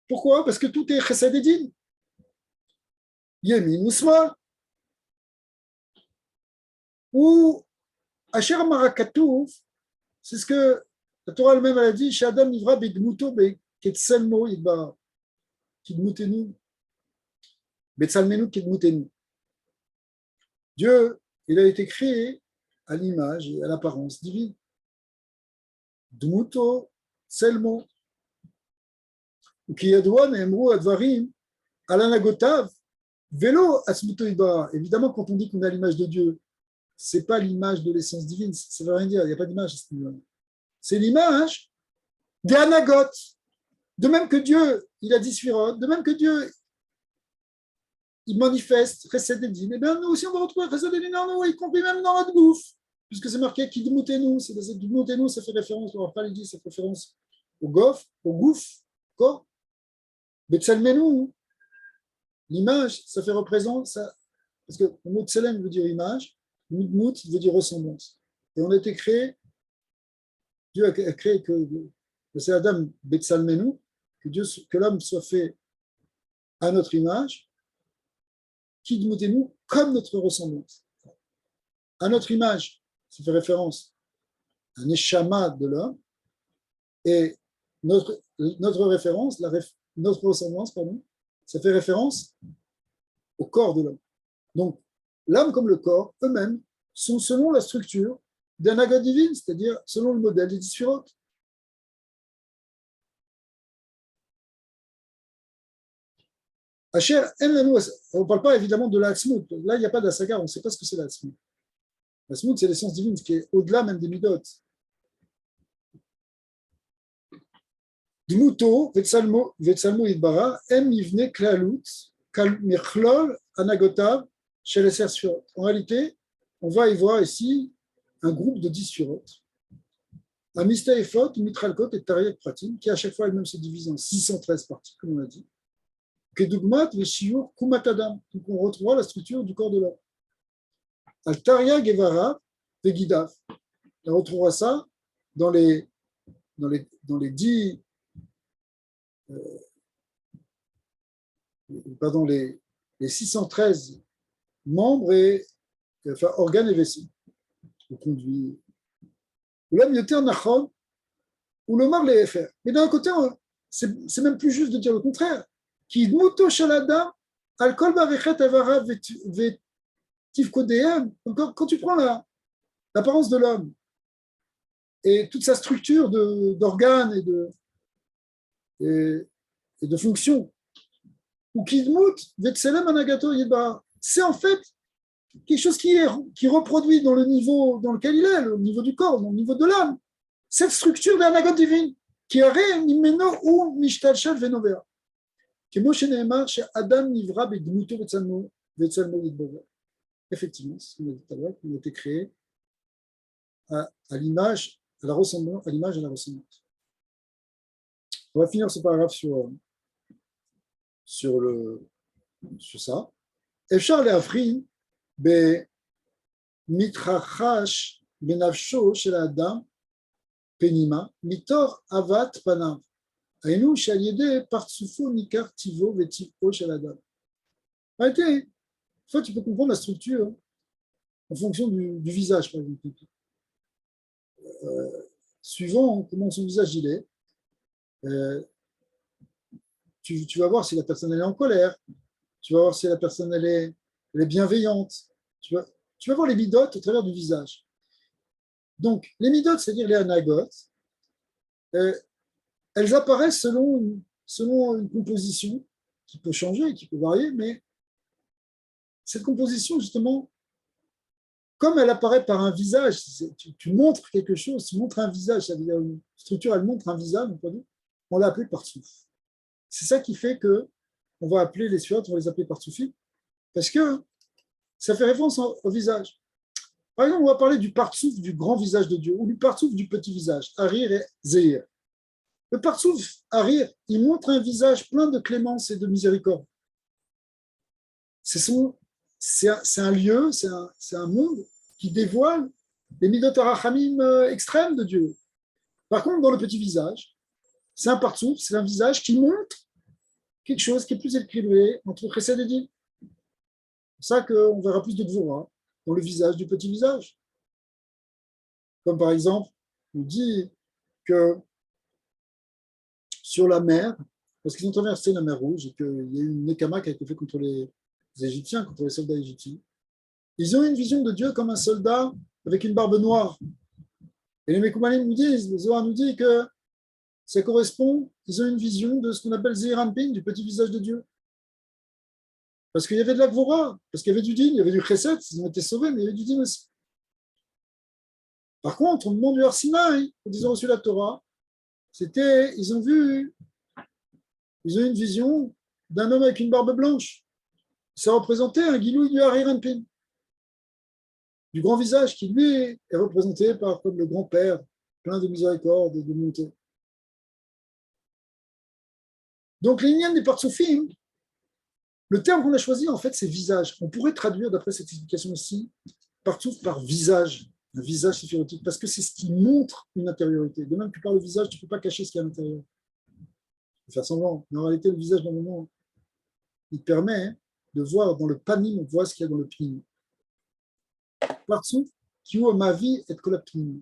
Pourquoi? Parce que tout est chesed et din. Yemin ou smal. Ou Asher Marakatouf, c'est ce que la Torah elle-même elle a dit, chez Adam Nivra Begmuto Beketselmo Idbara, Kidmutenu, Betsalmenu Kidmutenu. Dieu, il a été créé à l'image et à l'apparence divine. Dmuto Selmo. Ukiyadwa Nemru Advarim, Alanagotav, Velo Asmuto Idbara. Évidemment, quand on dit qu'on a l'image de Dieu, ce n'est pas l'image de l'essence divine, ça ne veut rien dire, il n'y a pas d'image à ce niveau-là. C'est l'image des anagotes. De même que Dieu, il a dit Sphirot, de même que Dieu, il manifeste Chesed et Din, et bien nous aussi on va retrouver Chesed et Din en nous, y compris même dans notre bouffe, puisque c'est marqué Kidmutenu, c'est Kidmutenu, ça fait référence, on va pas le dire, ça fait référence au gouffre, corps, Betsalmenu, l'image, ça fait représenter, ça, parce que le mot Tselem veut dire image, Mutmut veut dire ressemblance. Et on a été créé, Dieu a créé que c'est Adam Betsalmenu, que l'homme soit fait à notre image, Kidmutenu, comme notre ressemblance. À notre image, ça fait référence à un neshama de l'homme, et notre référence, notre ressemblance, pardon, ça fait référence au corps de l'homme. Donc, l'âme comme le corps, eux-mêmes, sont selon la structure d'un agat divine, c'est-à-dire selon le modèle des 10 sphirotes. Asher, on ne parle pas évidemment de l'Atzmut. Là, il n'y a pas d'Asagar, on ne sait pas ce que c'est l'Atzmut. L'Atzmut, c'est l'essence divine, ce qui est au-delà même des midot. Dmuto, Vetsalmo Idbara, Em Yivne Klalut, Kal Mirchlol, Anagotav, chez les Sphirot. En réalité, on va y voir ici un groupe de 10 Sphirot. Amista Ephot, Mitralkot et Tariak Pratim, qui à chaque fois elle-même se divise en 613 parties, comme on l'a dit. Kedugmat, Veshiur, Kumatadam. Donc on retrouvera la structure du corps de l'homme. Al-Taria Gevara, Vegidav. On retrouvera ça dans les 10. Pardon, les 613 membres et enfin, organes et vaisseaux. Le conduit. L'homme yoter nachon ou le mar les faire. Mais d'un côté, c'est même plus juste de dire le contraire. Qui muto shaladam al kol barechet avara vetivkodem. Quand tu prends l'apparence de l'homme et toute sa structure d'organes et de fonctions, ou kidmut vetselem anagato yedba, c'est en fait quelque chose qui reproduit dans le niveau dans lequel il est, le niveau du corps, dans le niveau de l'âme, cette structure d'un anagot divine, qui aurait nimeno ou mishtalshel venovea. Adam nivra bedmuto vetsalmo yedba. Effectivement, c'est ce qu'on a dit tout à l'heure, il a été créé à l'image, à la ressemblance, à l'image et à la ressemblance. On va finir ce paragraphe sur ça. Efchar le'afrin במיתרחש בנפשו של האדם פנימה, מתוך אהבת פניו. היינו שעל ידי פרצופו ניכר טיבו וטבעו של האדם. En réalité, tu peux comprendre la structure en fonction du visage, par exemple. Suivant comment son visage il est, tu vas voir si la personne elle est en colère, tu vas voir si la personne elle est bienveillante, tu vas voir les midotes au travers du visage. Donc, les midotes, c'est-à-dire les anagotes, elles apparaissent selon une composition qui peut changer, qui peut varier, mais cette composition, justement, comme elle apparaît par un visage, tu montres quelque chose, tu montres un visage, ça veut dire une structure, elle montre un visage, on l'a appelé partsouf. C'est ça qui fait que on va appeler les sphirotes, on va les appeler partsoufim, parce que ça fait référence au visage. Par exemple, on va parler du partsouf du grand visage de Dieu, ou du partsouf du petit visage, Harir et Zéhir. Le partsouf Harir, il montre un visage plein de clémence et de miséricorde. C'est un lieu, c'est un monde qui dévoile les midot harachamim extrêmes de Dieu. Par contre, dans le petit visage, c'est un partsouf, c'est un visage qui montre quelque chose qui est plus équilibré entre chesed et din. C'est ça qu'on verra plus de gvura dans le visage du petit visage. Comme par exemple, on dit que sur la mer, parce qu'ils ont traversé la mer Rouge et qu'il y a eu une nekama qui a été faite contre les Égyptiens, contre les soldats égyptiens, ils ont eu une vision de Dieu comme un soldat avec une barbe noire. Et les Mekoumanim nous disent, le Zohar nous dit que ça correspond, ils ont une vision de ce qu'on appelle Zeir Anpin, du petit visage de Dieu. Parce qu'il y avait de la Gvora, parce qu'il y avait du din, il y avait du chesed, ils ont été sauvés, mais il y avait du din aussi. Par contre, au moment du Har Sinaï, quand ils ont reçu la Torah, ils ont eu une vision d'un homme avec une barbe blanche. Ça représentait un Gilouï du Harir Anpin, du grand visage qui, lui, est représenté par comme le grand-père, plein de miséricorde et de bonté. Donc, l'Inyan des Partsoufim, le terme qu'on a choisi, en fait, c'est visage. On pourrait traduire, d'après cette explication ici, Partsouf par visage, un visage séphirotique, parce que c'est ce qui montre une intériorité. De même que par le visage, tu ne peux pas cacher ce qu'il y a à l'intérieur. Tu peux faire semblant. Mais en réalité, le visage, dans le moment, il permet de voir dans le panim, on voit ce qu'il y a dans le pnim. Partsouf, qui ou ma vie est kolapnim.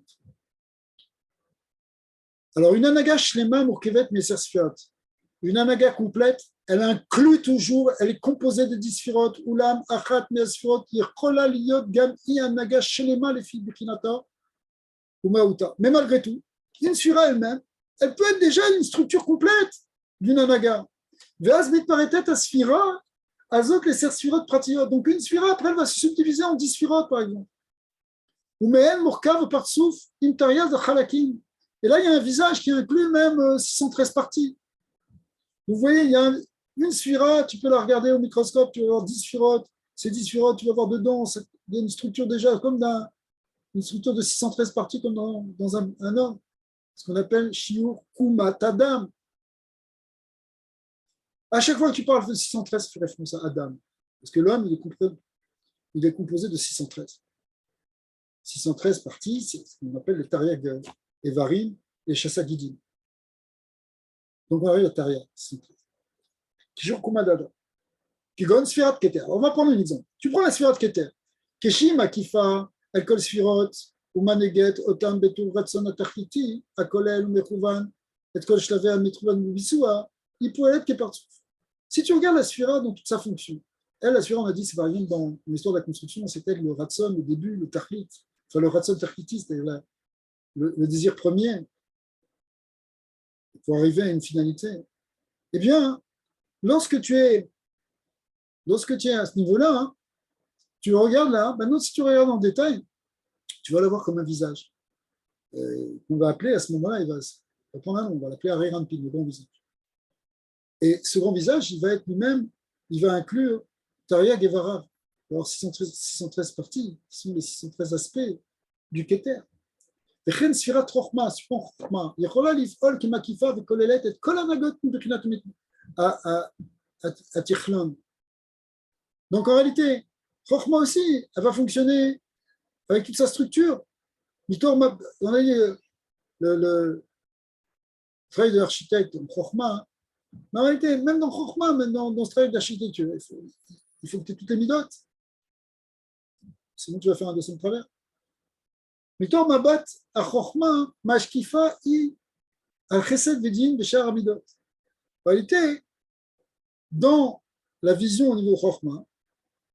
Alors, une anaga shlema murkevet meser sfirat. Une anaga complète, elle inclut toujours, elle est composée de 10 sphirot, ulam, achat, me'asphirot, yirkola liyot, gam, i anaga shlema, les filles de Kinata, ou Maouta. Mais malgré tout, une sphira elle-même, elle peut être déjà une structure complète d'une anaga. Ve'az mitparetet à sphira, azot les ser sphirot pratiyot. Donc une sphira, après, elle va se subdiviser en 10 sphirot, par exemple. Ou me'en murkav partsouf, intarias de chalakim. Et là, il y a un visage qui inclut même 613 parties. Vous voyez, il y a une sphira, tu peux la regarder au microscope, tu vas voir 10 sphirotes. Ces 10 sphirotes, tu vas voir dedans, il y a une structure déjà comme une structure de 613 parties comme dans un homme. Ce qu'on appelle shiur kumatadam. À chaque fois que tu parles de 613, tu fais référence à Adam. Parce que l'homme, il est composé de 613. 613 parties, c'est ce qu'on appelle le tariag evarim et chassagidim. Donc on arrive au tariag. Shiur kumatadam. Kigon sfirat keter. On va prendre un exemple. Tu prends la sfirat keter. Keshim akifa, alkol sfirot, umaneget, otam betur ratson atachiti, akolel mekouvan, et kol shlave amitrouvan mubisua, il pourrait être kepartouf. Si tu regardes la sphira dans toute sa fonction, elle, la sphira, on a dit, c'est par exemple dans l'histoire de la construction, c'était le ratson au début, le tachlit, enfin le ratson tachiti, c'est-à-dire le désir premier, pour arriver à une finalité. Eh bien, lorsque tu es à ce niveau-là, hein, tu regardes là, maintenant si tu regardes en détail, tu vas l'avoir comme un visage. On va appeler à ce moment-là, il va prendre un nom, on va l'appeler Harir Anpin, le grand visage. Et ce grand visage, il va être lui-même, il va inclure Tariag et Varav. Alors 613 parties, qui sont les 613 aspects du Keter. וכן ספירת חוכמה, ספירת חוכמה, יכולה לפעול כמקיפה וכוללת את כל הנהגות מבחינת התכלון. Donc en réalité, Chokhmah aussi, elle va fonctionner avec toute sa structure. On a dit le travail de l'architecte en Chokhmah, mais en réalité, même dans Chokhmah, même dans ce travail d'architecture, il faut que tu aies toutes les midotes. sinon tu vas faire un dessin de travers. Mitor mabat achorma mashkifa i al chesed vedin b'shar amidot. En réalité, dans la vision au niveau chorma,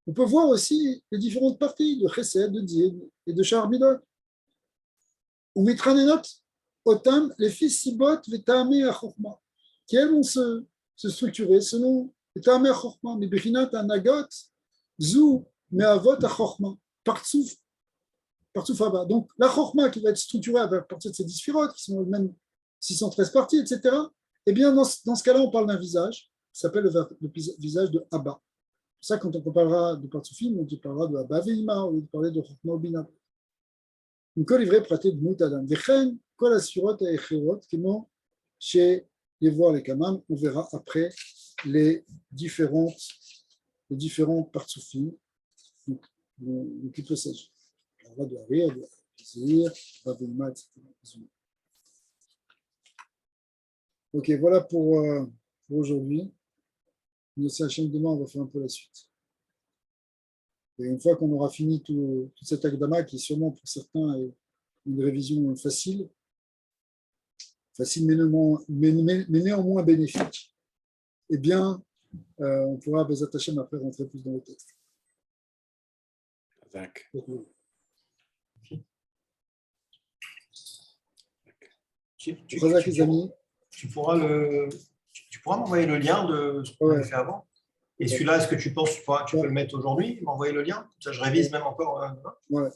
on peut voir aussi les différentes parties de chesed, de din et de shar amidot. Ou mitranenot otam les fils sibot v'tamei achorma, qui elles vont se structurer selon les tamei achorma, mais bechinat anagot zu me'avot achorma, partsouf Haba. Donc, la chorma qui va être structurée à partir de ces 10 sphirotes, qui sont elles-mêmes 613 parties, etc., eh bien, dans ce cas-là, on parle d'un visage qui s'appelle le visage de Abba. Pour ça, quand on parlera de Partsoufim, on parlera de Abba Veima, on va parler de Chorma Obina. Donc, kol ivrei praté de Mout Adam. Vechen, kol asfirot et echirot, qui m'ont chez les voir les kamam, on verra après les différentes Partsoufim. Donc, il peut s'agir. De rire, de plaisir, etc. Ok, voilà pour aujourd'hui. Nous, c'est la chaîne demain, on va faire un peu la suite. Et une fois qu'on aura fini tout cet akdama, qui est sûrement pour certains une révision facile mais néanmoins bénéfique, eh bien, on pourra, Bezat Hashem, après rentrer plus dans le texte. Tu pourras m'envoyer le lien de ce qu'on avait fait avant. Et celui-là, est-ce que tu penses que tu peux le mettre aujourd'hui, m'envoyer le lien? Comme ça, je révise même encore demain. Ouais.